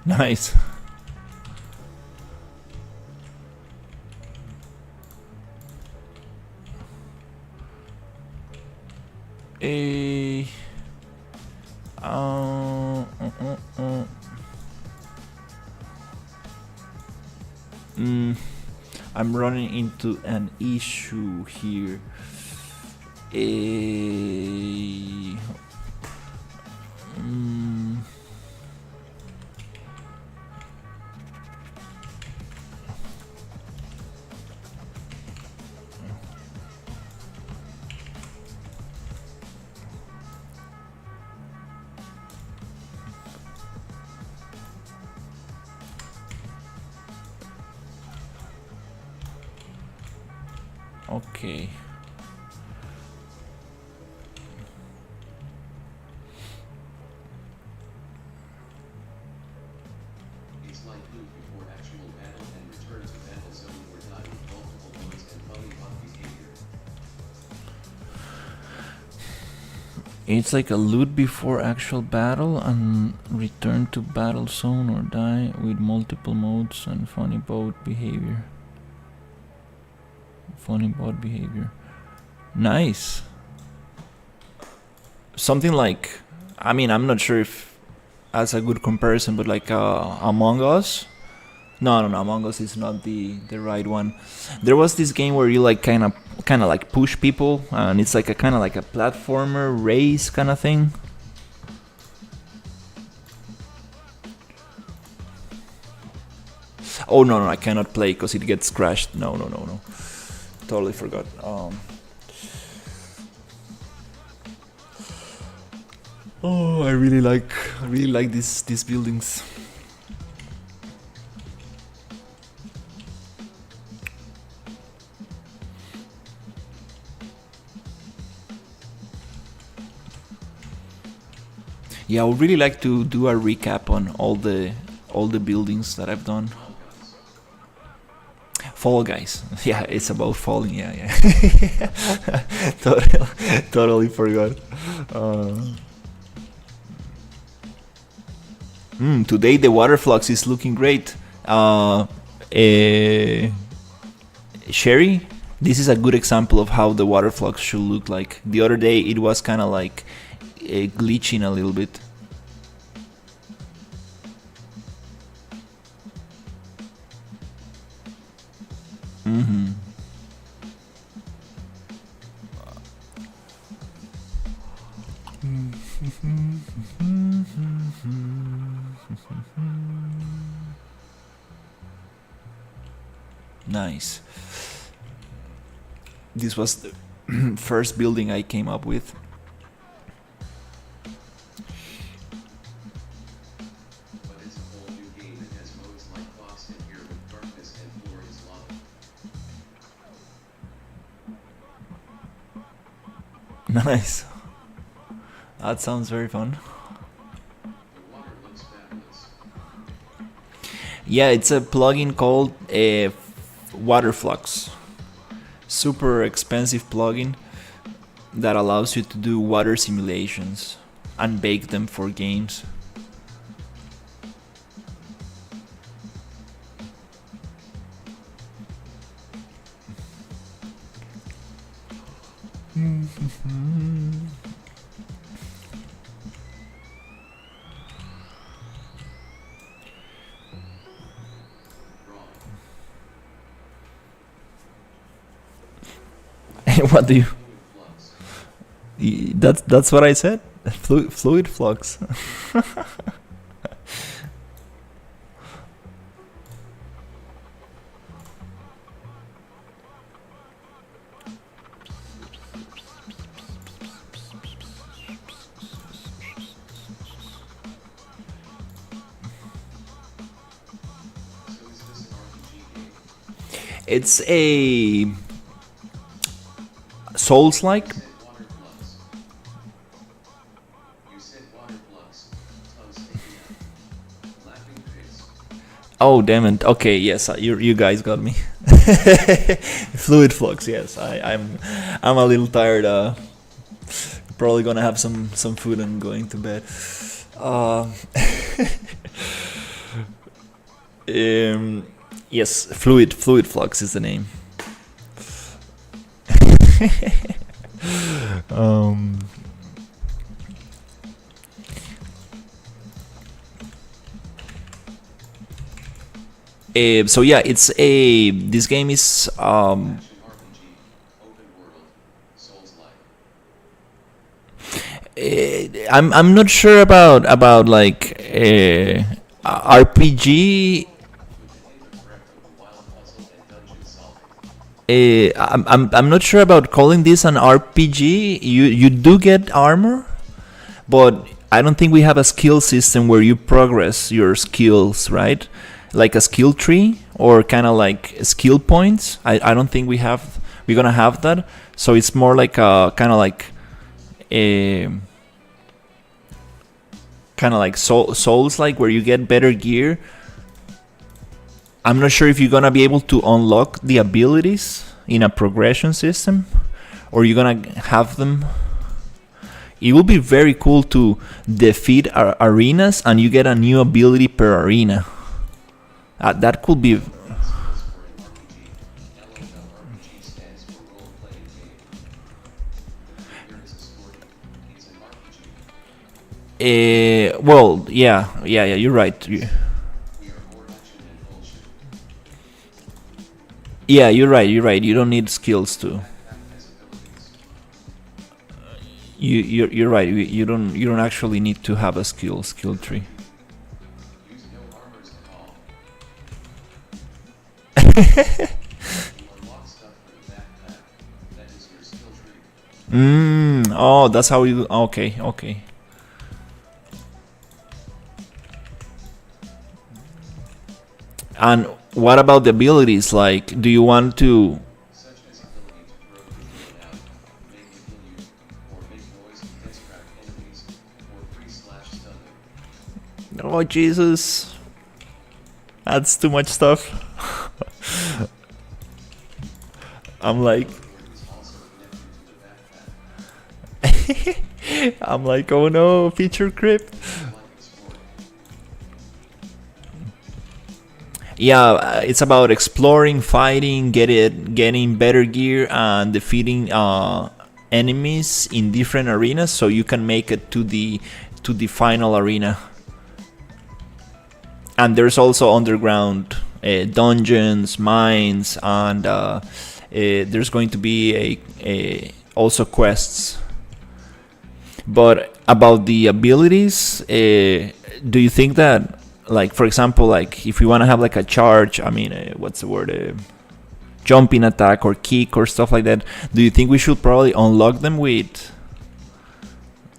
Nice. A. I'm running into an issue here. A. Okay. It's like loot before actual battle and return to battle zone or die with multiple modes and funny bug behavior. It's like a loot before actual battle and return to battle zone or die with multiple modes and funny bot behavior. Nice. Something like, I mean, I'm not sure if that's a good comparison, but like Among Us. No, Among Us is not the right one. There was this game where you like kind of like push people, and it's like a kind of like a platformer race kind of thing. Oh no, I cannot play because it gets crashed. No. Totally forgot. Oh, I really like these buildings. Yeah, I would really like to do a recap on all the buildings that I've done. Fall Guys. Yeah, it's about falling. Yeah. Totally forgot. Today the water flux is looking great. Sherry, this is a good example of how the water flux should look like. The other day it was kind of like glitching a little bit. Nice. This was the first building I came up with. But it's a whole new game that has modes like Fox and Here with darkness and floor is lava. Nice. That sounds very fun. The water looks fabulous. Yeah, it's a plugin called Waterflux. Super expensive plugin that allows you to do water simulations and bake them for games. What do you? That's what I said. Fluid flux. It's a Souls-like. Oh damn it! Okay, yes, you guys got me. Fluid flux. Yes, I'm a little tired. Probably gonna have some food and going to bed. Uh, yes, fluid flux is the name. um, so yeah, it's a this game is I'm not sure about like RPG. I'm not sure about calling this an RPG. You do get armor, but I don't think we have a skill system where you progress your skills, right? Like a skill tree or kind of like skill points. I don't think we're gonna have that. So it's more like a kind of like a souls like where you get better gear. I'm not sure if you're gonna be able to unlock the abilities in a progression system or you're gonna have them. It will be very cool to defeat arenas and you get a new ability per arena. That could be. Well, yeah, you're right. Yeah, you're right. You're right. You don't need skills to. You're right. You don't actually need to have a skill tree. Oh, that's how you. Okay. And what about the abilities? Like, do you want to? Oh Jesus, that's too much stuff. I'm like, oh no, feature creep. Yeah, it's about exploring, fighting, getting better gear, and defeating enemies in different arenas, so you can make it to the final arena. And there's also underground dungeons, mines, and there's going to be also quests. But about the abilities, do you think that, like, for example, like if we want to have like a charge, I mean, what's the word? Jumping attack or kick or stuff like that. Do you think we should probably unlock them with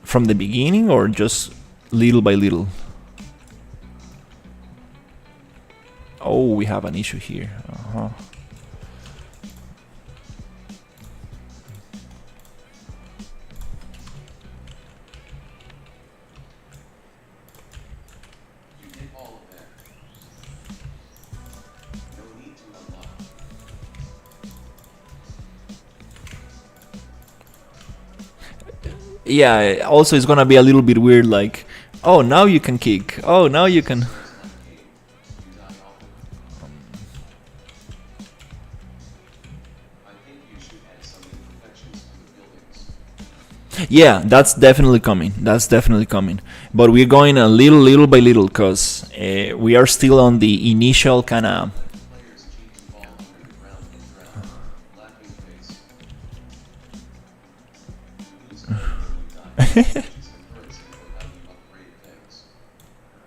from the beginning or just little by little? Oh, we have an issue here. Yeah, also it's gonna be a little bit weird, like, oh, now you can kick. Oh, now you can. I think you should add some imperfections to the buildings. Yeah, that's definitely coming. That's definitely coming. But we're going a little by little, cause we are still on the initial kind of. Players cheat to fall under the ground and drown. Laughing face. Lose health when you die, which is the currency for how you upgrade things.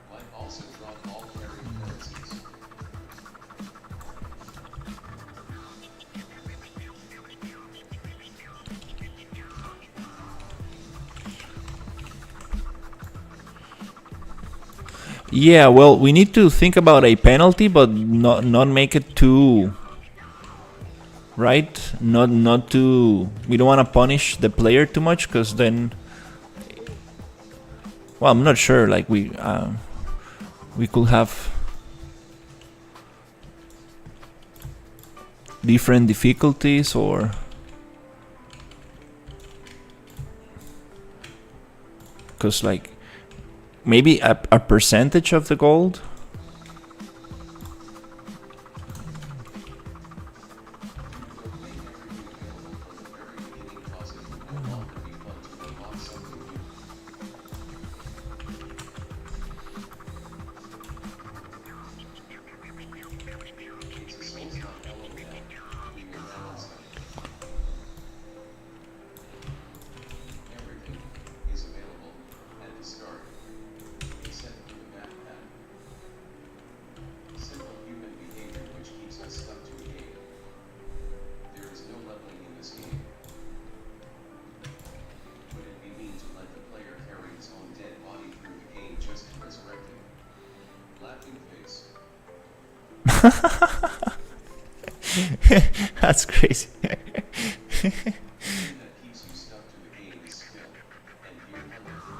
Might also drop all carry currencies. Yeah, well, we need to think about a penalty, but not make it too right. Not too. We don't want to punish the player too much, because then. Well, I'm not sure. Like we could have different difficulties, or because like maybe a percentage of the gold. Make everything available from the very beginning, cause it would no longer be fun to unlock something new. It's a souls not LOL. We will balance them. Everything is available at the start, except for the backpack. Simple human behavior which keeps us stuck to a game. There is no leveling in this game. Would it be mean to let the player carry his own dead body through the game just to resurrect him? Laughing face. That's crazy. The thing that keeps you stuck to the game is skill, and fear hunger.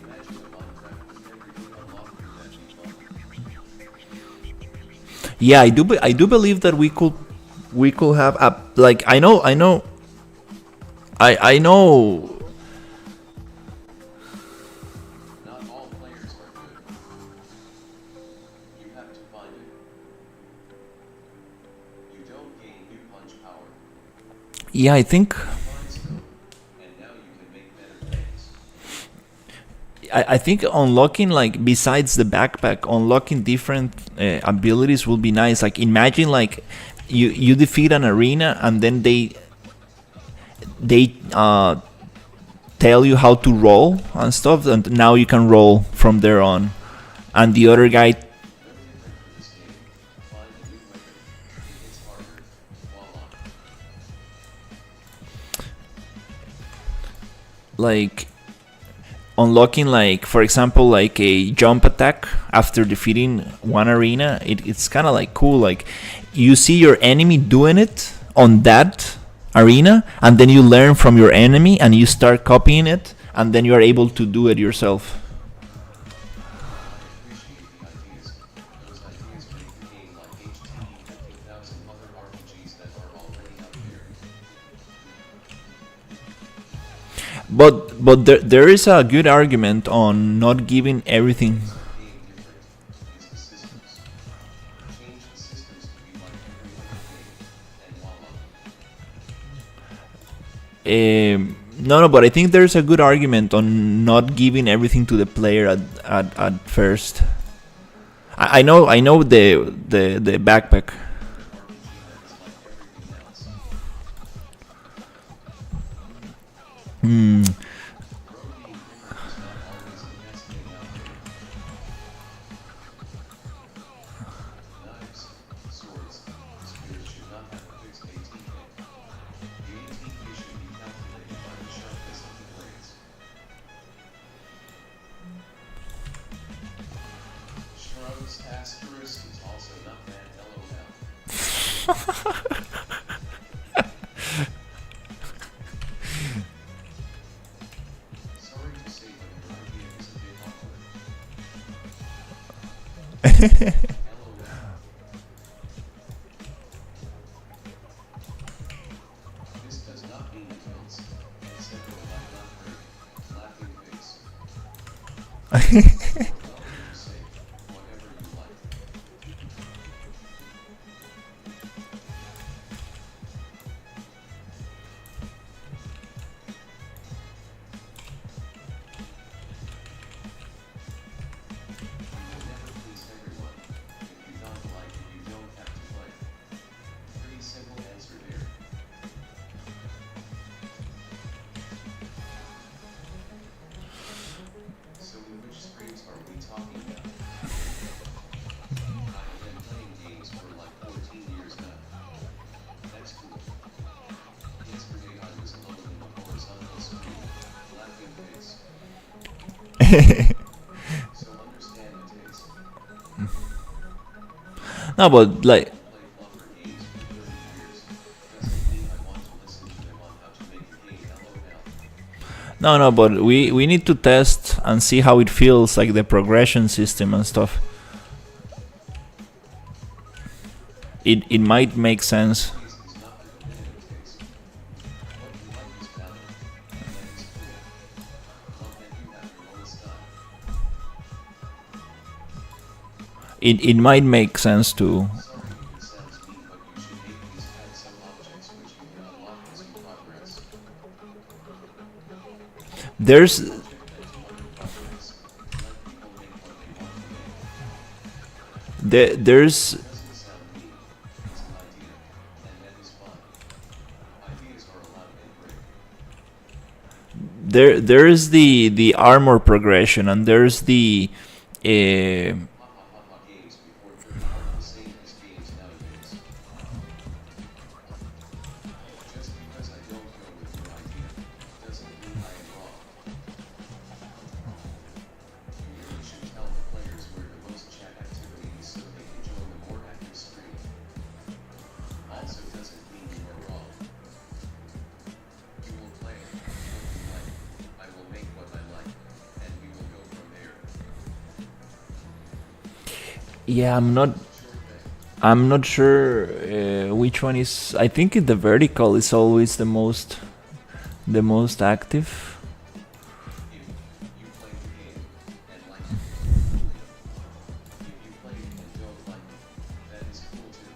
Imagine a Minecraft with everything unlocked through that be fun. Yeah, I do believe that we could have a, like, I know. Not all players are good. You have to find it. You don't gain new punch power. Yeah, I think Find skill, and now you can make better things. I think unlocking, like, besides the backpack, unlocking different abilities will be nice. Like, imagine like you defeat an arena, and then they tell you how to roll and stuff, and now you can roll from there on, and the other guy, No different for this game. Find a new weapon. It hits harder. Voila. like, unlocking, like, for example, like a jump attack after defeating one arena. It's kind of like cool, like you see your enemy doing it on that arena, and then you learn from your enemy and you start copying it, and then you are able to do it yourself. I appreciate the ideas. Those ideas make the game like HTTP 15,000 other RPGs that are already out there. But there is a good argument on not giving everything. Makes the game different is the systems. Change the systems to be like every other game, and voila. No, but I think there's a good argument on not giving everything to the player at first. I know the backpack. RPG that is like everything else. Hmm. Road being different is not always the best thing out there. Knives, swords, spears should not have a fixed ATK. The ATK should be calculated by the sharpness of the blades. Shrugs asterisk is also not bad LOL. Sorry to say, but your idea is a bit awkward. LOL. This does not mean So understand the taste. No, but like, Play fluffer games for 30 years. Doesn't mean I want to listen to them on how to make a game. LOL. no, but we need to test and see how it feels, like the progression system and stuff. It might make sense. Taste is not the definitive taste. What you like is valid. And that is cool. Well, then you have your own style. It might make sense to. Sorry if it sounds mean, but you should at least add some objects which you can unlock as you progress. There's Object that to under progress. Let people make what they want to make. there's It doesn't sound mean. It's an idea. And that is fine. Ideas are allowed and great. there's the armor progression, and there's the uh, Ha ha ha ha games before 30 are the same as games nowadays. Just because I don't go with your idea, doesn't mean I am wrong. You really should tell the players where the most chat activity is so they can join the more active stream. Also doesn't mean you are wrong. You will play what you like, I will make what I like, and we will go from there. yeah, Sure thing. I'm not sure which one is. I think the vertical is always the most active. If you play the game and like it, brilliant. If you play it and don't like it, that is cool too.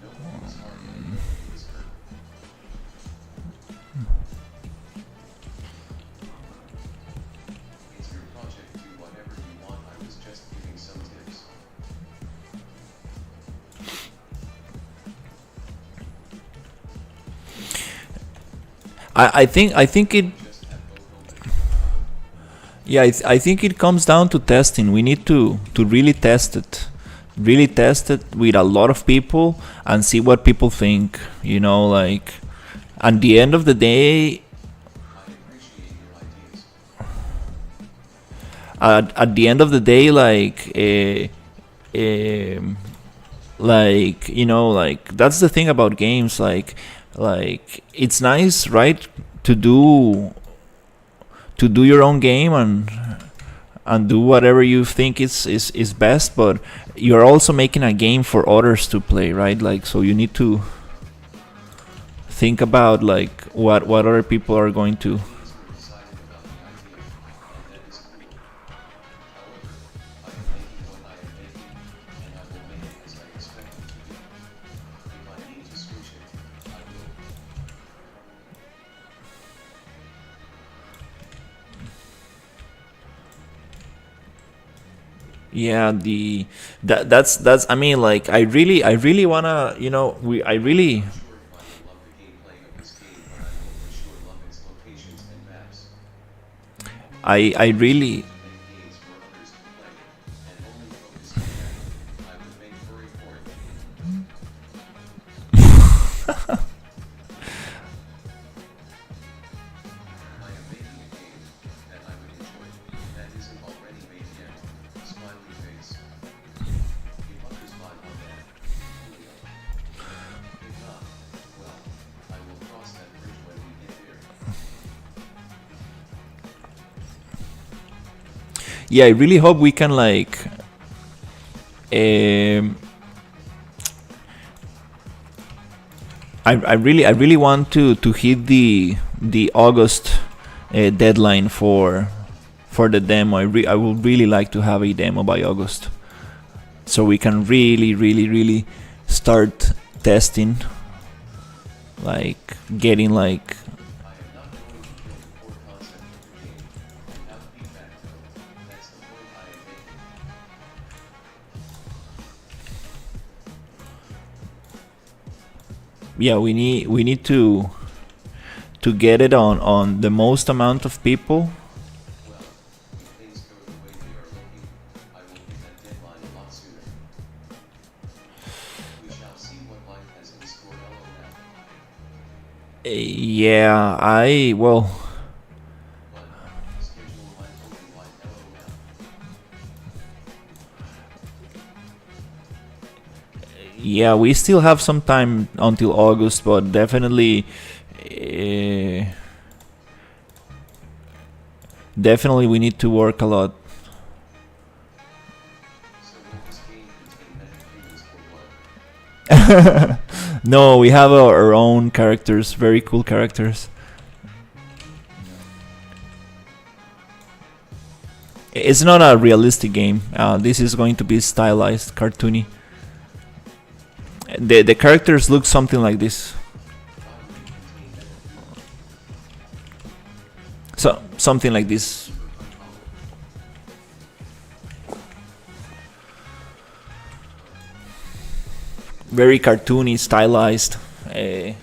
No one is hard and nobody is hurt. It's your project, do whatever you want. I was just giving some tips. I think it. Just have both open. Yeah, I think it comes down to testing. We need to really test it with a lot of people and see what people think. Like at the end of the day, I appreciate your ideas. at the end of the day, um, like like that's the thing about games. Like it's nice, right, to do your own game and do whatever you think is best, but you're also making a game for others to play, right? Like, so you need to think about like what other people are going to. These were decided about the idea, and that is cool. However, I am making what I am making, and I will make it as I expect it to be. If I need to switch it, I will. Yeah, that's I mean, like, I really wanna, we I really. Not sure if I will love the gameplay of this game, but I will for sure love its locations and maps. I I really. to make games for others to play, and only focus on that. I would make furry porn. I am making a game that I would enjoy, that isn't already made yet. Smiley face. If others vibe on that, coolio. If not, well, I will cross that bridge when we get there. Yeah, I really hope we can, like, um I really want to hit the August deadline for the demo. I would really like to have a demo by August, so we can really start testing, like getting like. I am not going to kill the core concept of the game. Without feedback though, that's the point I am making. Yeah, we need to get it on the most amount of people. Well, if things go the way they are looking, I will hit that deadline a lot sooner. We shall see what life has in store. LOL. Yeah, I well. But schedule my open life Yeah, we still have some time until August, but definitely, uh, definitely we need to work a lot. So will this game contain magic humans or what? No, we have our own characters, very cool characters. It's not a realistic game. This is going to be stylized, cartoony. The characters look something like this. So something like this. Very cartoony, stylized. Uh,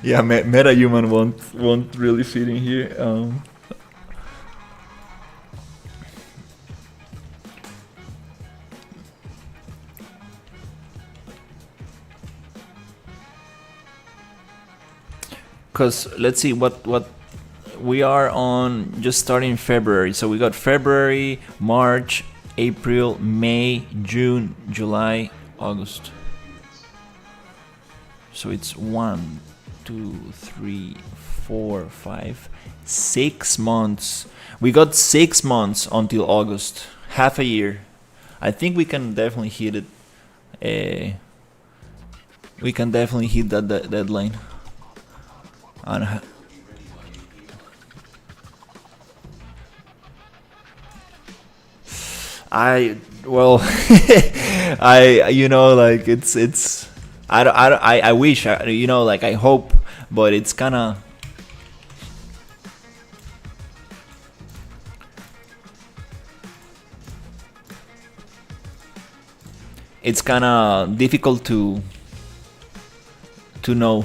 yeah, meta human won't really fit in here. Cause let's see what we are on, just starting February. So we got February, March, April, May, June, July, August. So it's 1, 2, 3, 4, 5, 6 months. We got 6 months until August. Half a year. I think we can definitely hit it. We can definitely hit that deadline. And I well, I like it's I wish like I hope, but it's kind of difficult to know.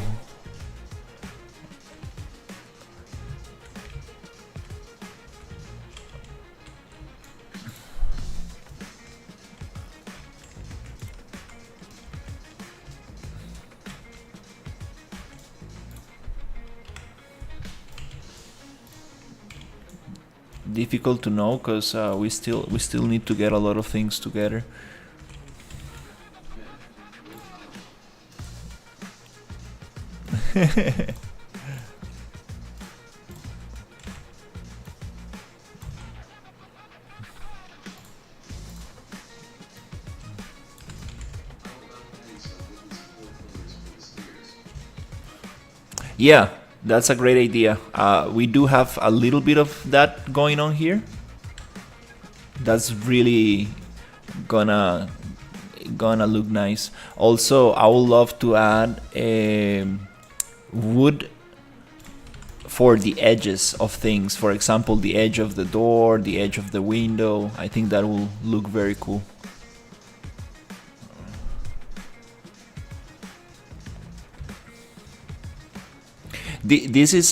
Difficult to know because we still need to get a lot of things together. Yeah, that's a great idea. We do have a little bit of that going on here. That's really gonna look nice. Also, I would love to add wood for the edges of things. For example, the edge of the door, the edge of the window. I think that will look very cool. This is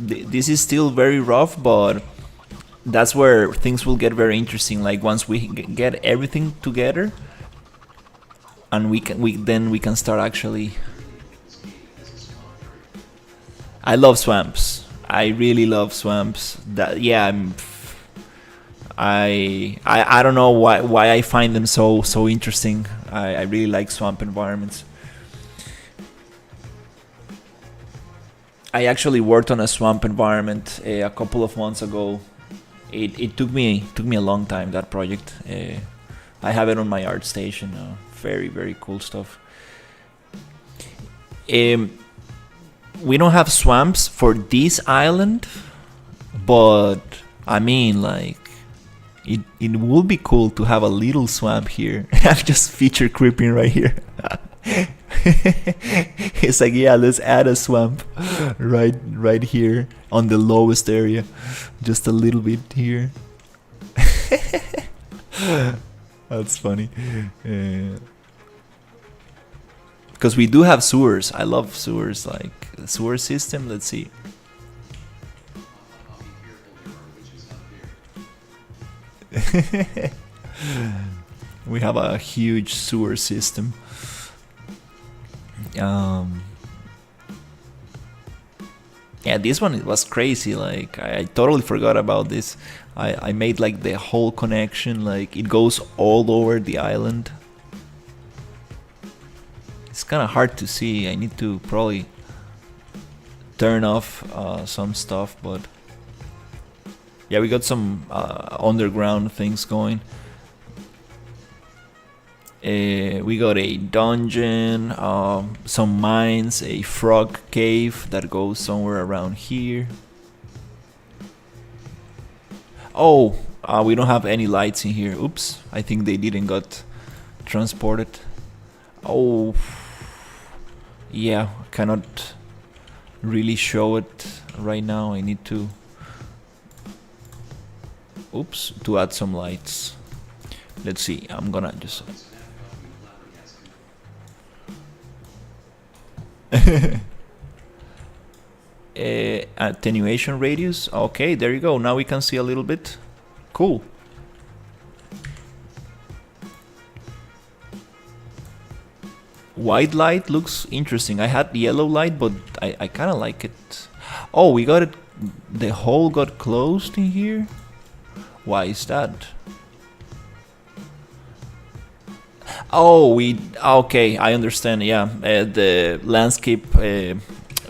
this is still very rough, but that's where things will get very interesting. Like once we get everything together, and we can start actually. I love swamps. I really love swamps. That yeah, I don't know why I find them so interesting. I really like swamp environments. I actually worked on a swamp environment a couple of months ago. It took me a long time, that project. I have it on my art station. Very cool stuff. We don't have swamps for this island, but I mean like it would be cool to have a little swamp here. I'm just feature creeping right here. It's like, yeah, let's add a swamp right here on the lowest area, just a little bit here. That's funny. Because we do have sewers. I love sewers, like the sewer system. Let's see. I'll be careful, your witch is not here. We have a huge sewer system. Yeah, this one, it was crazy. Like I totally forgot about this. I made like the whole connection. Like it goes all over the island. It's kind of hard to see. I need to probably turn off some stuff, but yeah, we got some underground things going. We got a dungeon, some mines, a frog cave that goes somewhere around here. Oh, we don't have any lights in here. Oops, I think they didn't got transported. Oh, yeah, cannot really show it right now. I need to, oops, to add some lights. Let's see, I'm gonna just attenuation radius. Okay, there you go. Now we can see a little bit. Cool. White light looks interesting. I had yellow light, but I kind of like it. Oh, we got it. The hole got closed in here. Why is that? Oh, okay, I understand. Yeah, the landscape.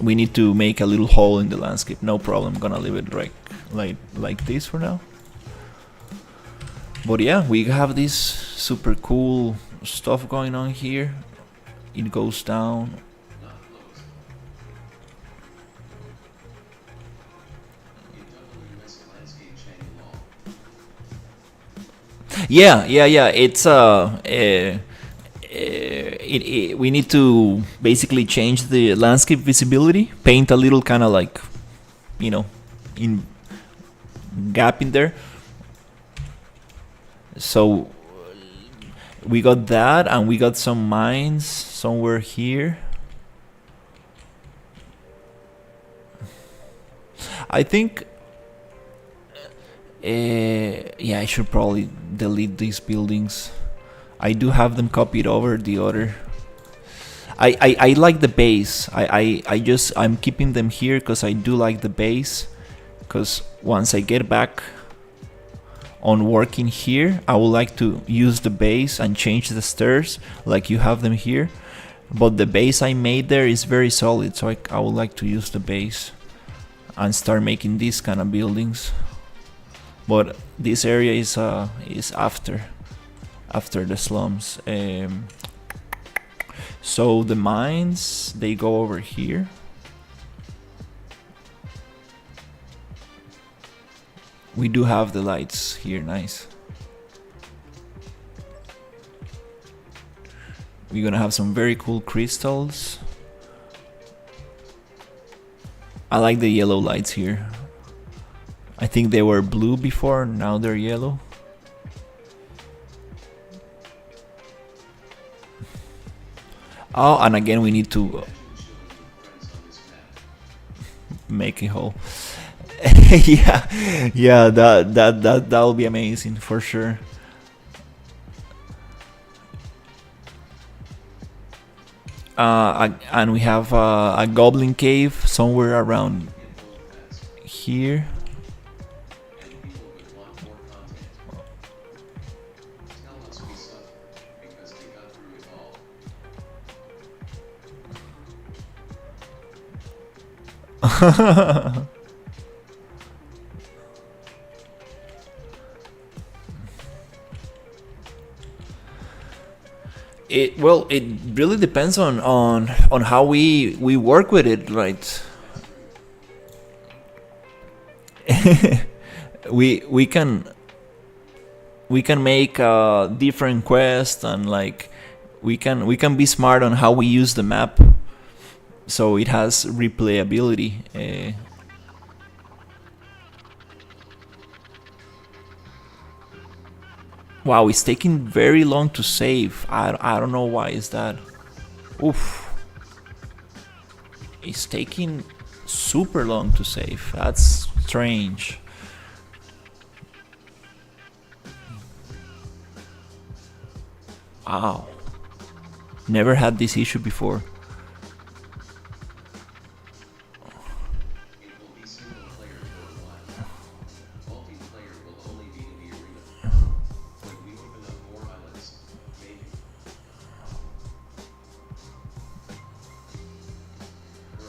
We need to make a little hole in the landscape. No problem. I'm gonna leave it like this for now. But yeah, we have this super cool stuff going on here. It goes down. Yeah. It's we need to basically change the landscape visibility, paint a little kind of like, you know, in gap in there. So we got that, and we got some mines somewhere here. I think yeah, I should probably delete these buildings. I do have them copied over the other. I like the base. I'm keeping them here because I do like the base. Because once I get back on working here, I would like to use the base and change the stairs like you have them here. But the base I made there is very solid, so I would like to use the base and start making these kind of buildings. But this area is after the slums. So the mines, they go over here. We do have the lights here, nice. We're gonna have some very cool crystals. I like the yellow lights here. I think they were blue before, now they're yellow. Oh, and again we need to make a hole. yeah, that'll be amazing for sure. And we have a goblin cave somewhere around here. It really depends on how we work with it, right? we can make different quests, and like we can be smart on how we use the map, so it has replayability. Wow, it's taking very long to save. I don't know why is that. Oof. It's taking super long to save. That's strange. Wow. Never had this issue before. It will be single player for a while. Multiplayer will only be in the arena. When we open up more islands, maybe. Bro,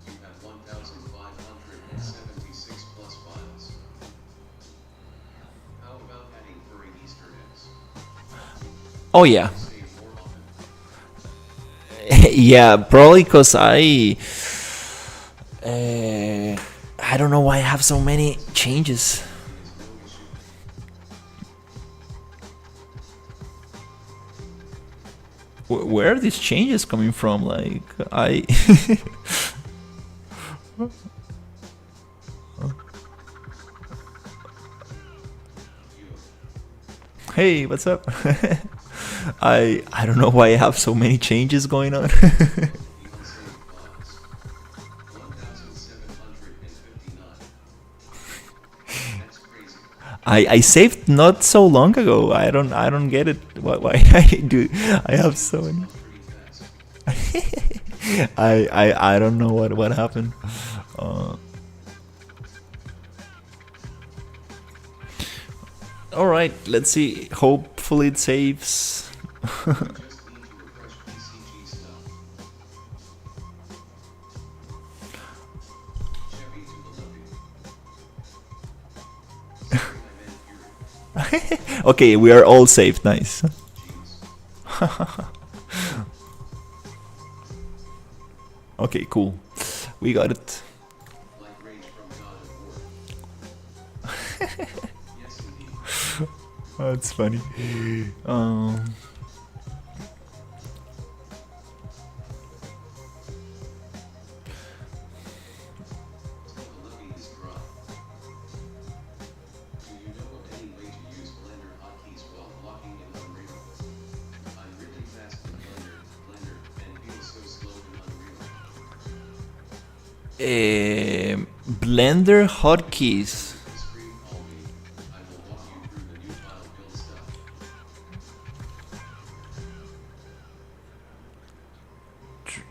you have 1,576 plus files. How about adding furry Easter eggs? Oh yeah. Save more often. Yeah, probably because I don't know why I have so many changes. Where are these changes coming from? Like, I. Hey, what's up? I don't know why I have so many changes going on. Even save files. 1,759. That's crazy. I saved not so long ago. I don't get it. Why I do? I have so many. Pretty fast. I don't know what happened. All right, let's see. Hopefully it saves. Just need to refresh PCG stuff. Chevy to the left. Sorry, I meant Fury. Okay, we are all saved. Nice. Jeez. Okay, cool. We got it. Like Rage from God of War. Yes, indeed. That's funny. Till the levy is dry. Do you know of any way to use Blender hotkeys while blocking in Unreal? I'm really fast in Blender, and feel so slow in Unreal. Blender hotkeys. The screen call me. I will walk you through the new file build stuff.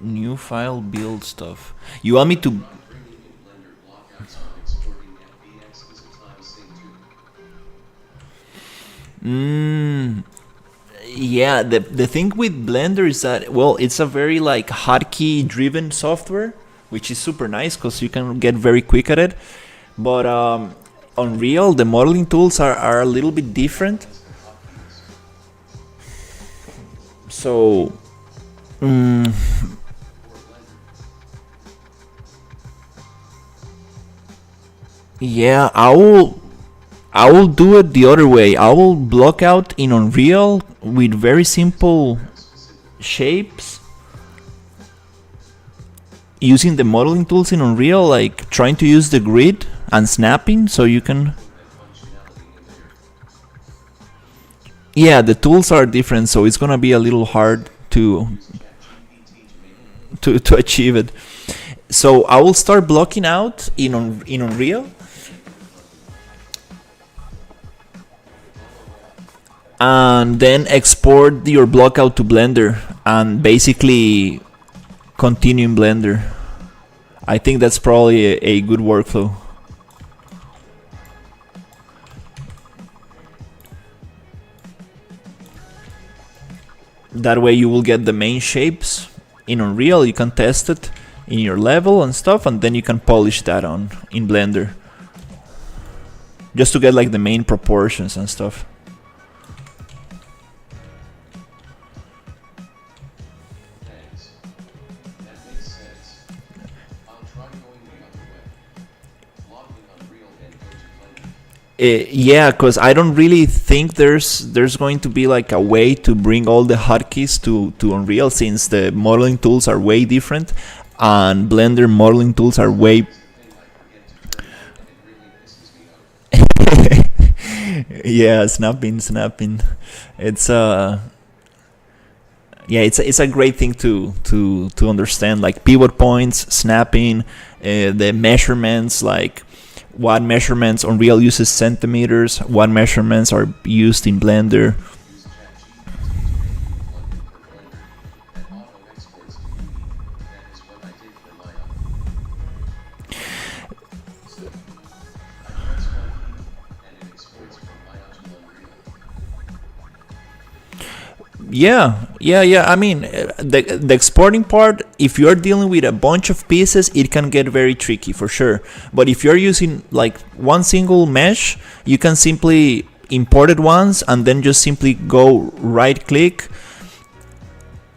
New file build stuff. You want me to? Bringing in Blender blockouts when exporting FBX is a time sink too. Yeah. The thing with Blender is that, well, it's a very like hotkey driven software, which is super nice because you can get very quick at it. But Unreal, the modeling tools are a little bit different. So. Yeah, I will do it the other way. I will block out in Unreal with very simple shapes using the modeling tools in Unreal, like trying to use the grid and snapping so you can. Yeah, the tools are different, so it's gonna be a little hard to achieve it. So I will start blocking out in Unreal. And then export your blockout to Blender and basically continue in Blender. I think that's probably a good workflow. That way you will get the main shapes in Unreal. You can test it in your level and stuff, and then you can polish that on in Blender. Just to get like the main proportions and stuff. Thanks. That makes sense. I'll try going the other way. Log in Unreal and go to Blender. Yeah, because I don't really think there's going to be like a way to bring all the hotkeys to Unreal, since the modeling tools are way different and Blender modeling tools are way. Yeah, snapping. It's yeah, it's a great thing to understand, like pivot points, snapping, the measurements, like what measurements Unreal uses centimeters, what measurements are used in Blender. Use ChatGPT to make Yeah. I mean, the exporting part, if you're dealing with a bunch of pieces, it can get very tricky for sure. But if you're using like one single mesh, you can simply import it once and then just simply go right click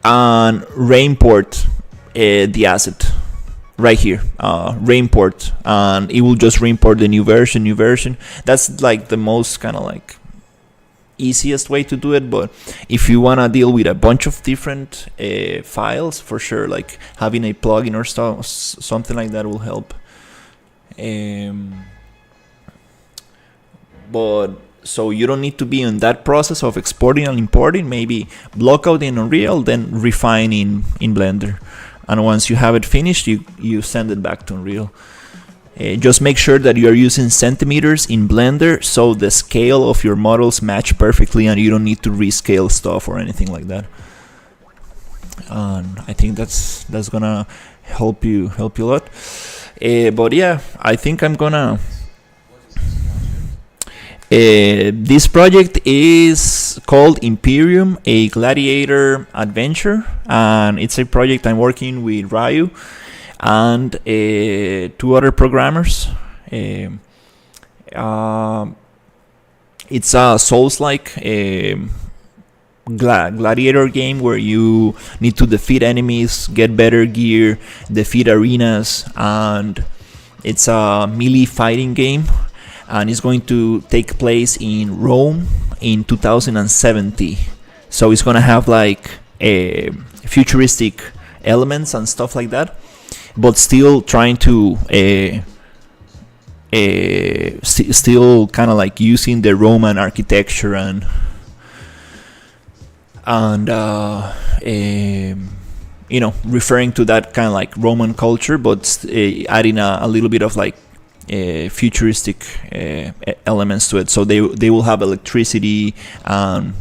and re-import the asset right here, re-import, and it will just re-import the new version. That's like the most kind of like easiest way to do it. But if you want to deal with a bunch of different files, for sure, like having a plugin or something like that will help. But so you don't need to be in that process of exporting and importing. Maybe Blockout in Unreal, then refine in Blender, and once you have it finished, you send it back to Unreal. Just make sure that you are using centimeters in Blender so the scale of your models match perfectly and you don't need to rescale stuff or anything like that. And I think that's gonna help you a lot. But yeah, I think I'm gonna. This project is called Imperium, a Gladiator Adventure, and it's a project I'm working with Ryu and 2 other programmers. It's a Souls-like gladiator game where you need to defeat enemies, get better gear, defeat arenas, and it's a melee fighting game. And it's going to take place in Rome in 2070. So it's going to have like futuristic elements and stuff like that, but still trying to still kind of like using the Roman architecture and referring to that kind of like Roman culture, but adding a little bit of like futuristic elements to it. So they will have electricity and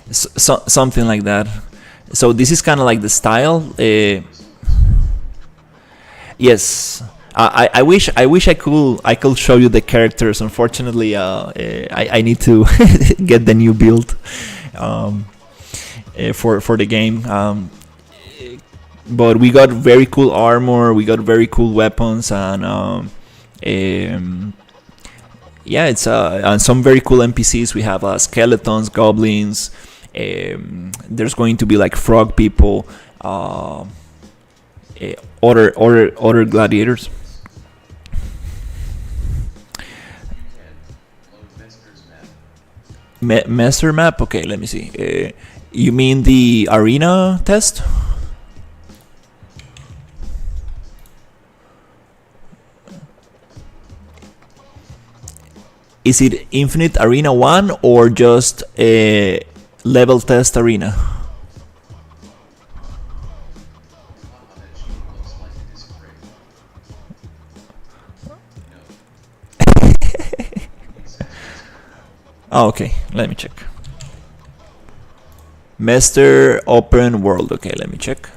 something like that. So this is kind of like the style. Yes, I wish I could show you the characters. Unfortunately, I need to get the new build for the game. But we got very cool armor, we got very cool weapons, and it's and some very cool NPCs. We have skeletons, goblins. There's going to be like frog people, other gladiators. Master map. Okay, let me see. You mean the arena test? Is it Infinite Arena 1 or just a level test arena? Oh, okay, let me check. Master Open World. Okay, let me check.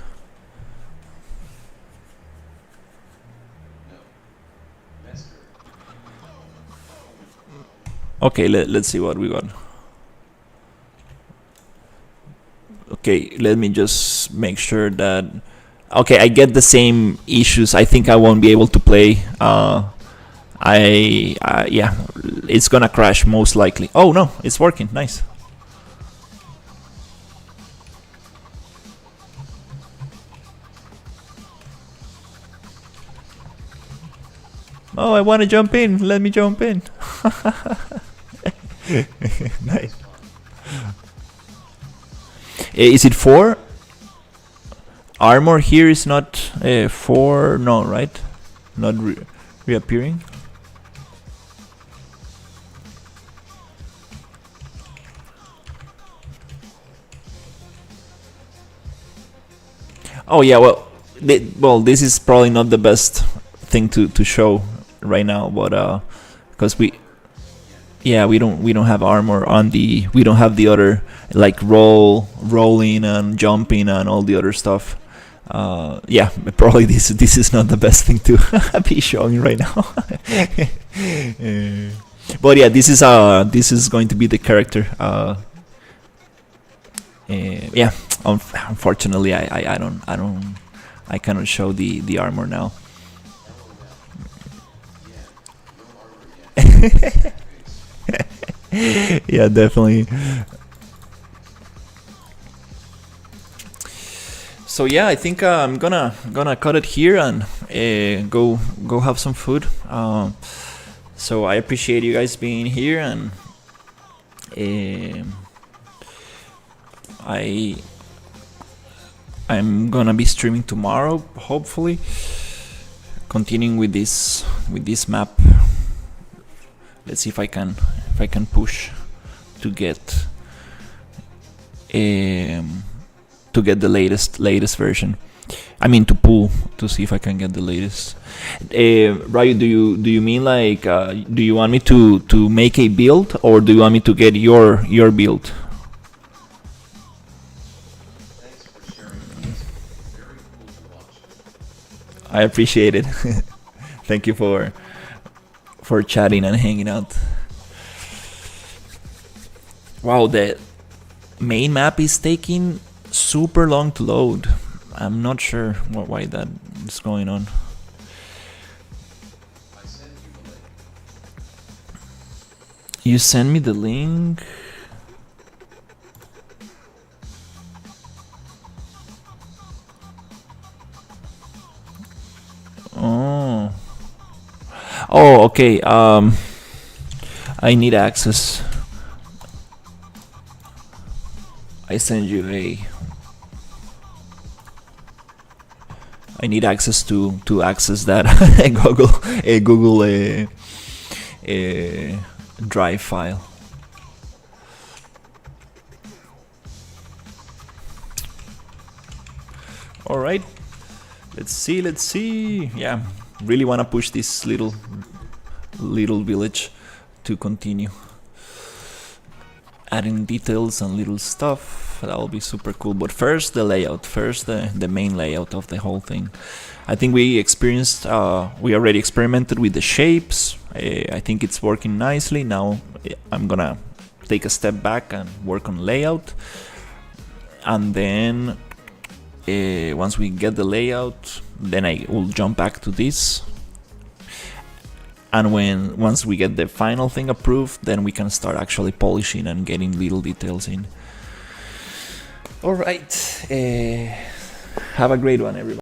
Okay, let's see what we got. Okay, let me just make sure that. Okay, I get the same issues. I think I won't be able to play. Yeah, it's gonna crash most likely. Oh no, it's working. Nice. Oh, I want to jump in. Let me jump in. Nice. Is it 4? Armor here is not 4. No, right? Not reappearing. Oh yeah, well, this is probably not the best thing to show right now, but because we don't have armor on the, we don't have the other like rolling and jumping and all the other stuff. Yeah, probably this is not the best thing to be showing right now. But yeah, this is going to be the character. Yeah, unfortunately, I cannot show the armor now. Yeah, definitely. So yeah, I think I'm gonna cut it here and go have some food. So I appreciate you guys being here, and I'm gonna be streaming tomorrow, hopefully, continuing with this map. Let's see if I can push to get the latest version. I mean, to pull to see if I can get the latest. Ryu, do you mean like do you want me to make a build, or do you want me to get your build? Thanks for sharing. It's very cool to watch. I appreciate it. Thank you for chatting and hanging out. Wow, the main map is taking super long to load. I'm not sure why that is going on. I sent you the link. You send me the link. Oh. Oh, okay. I need access. I send you I need access to access that Google Drive file. All right. Let's see. Yeah, really want to push this little village to continue adding details and little stuff. That will be super cool. But first, the layout. First, the main layout of the whole thing. I think we already experimented with the shapes. I think it's working nicely. Now I'm gonna take a step back and work on layout, and then once we get the layout, then I will jump back to this. And once we get the final thing approved, then we can start actually polishing and getting little details in. All right. Have a great one, everybody.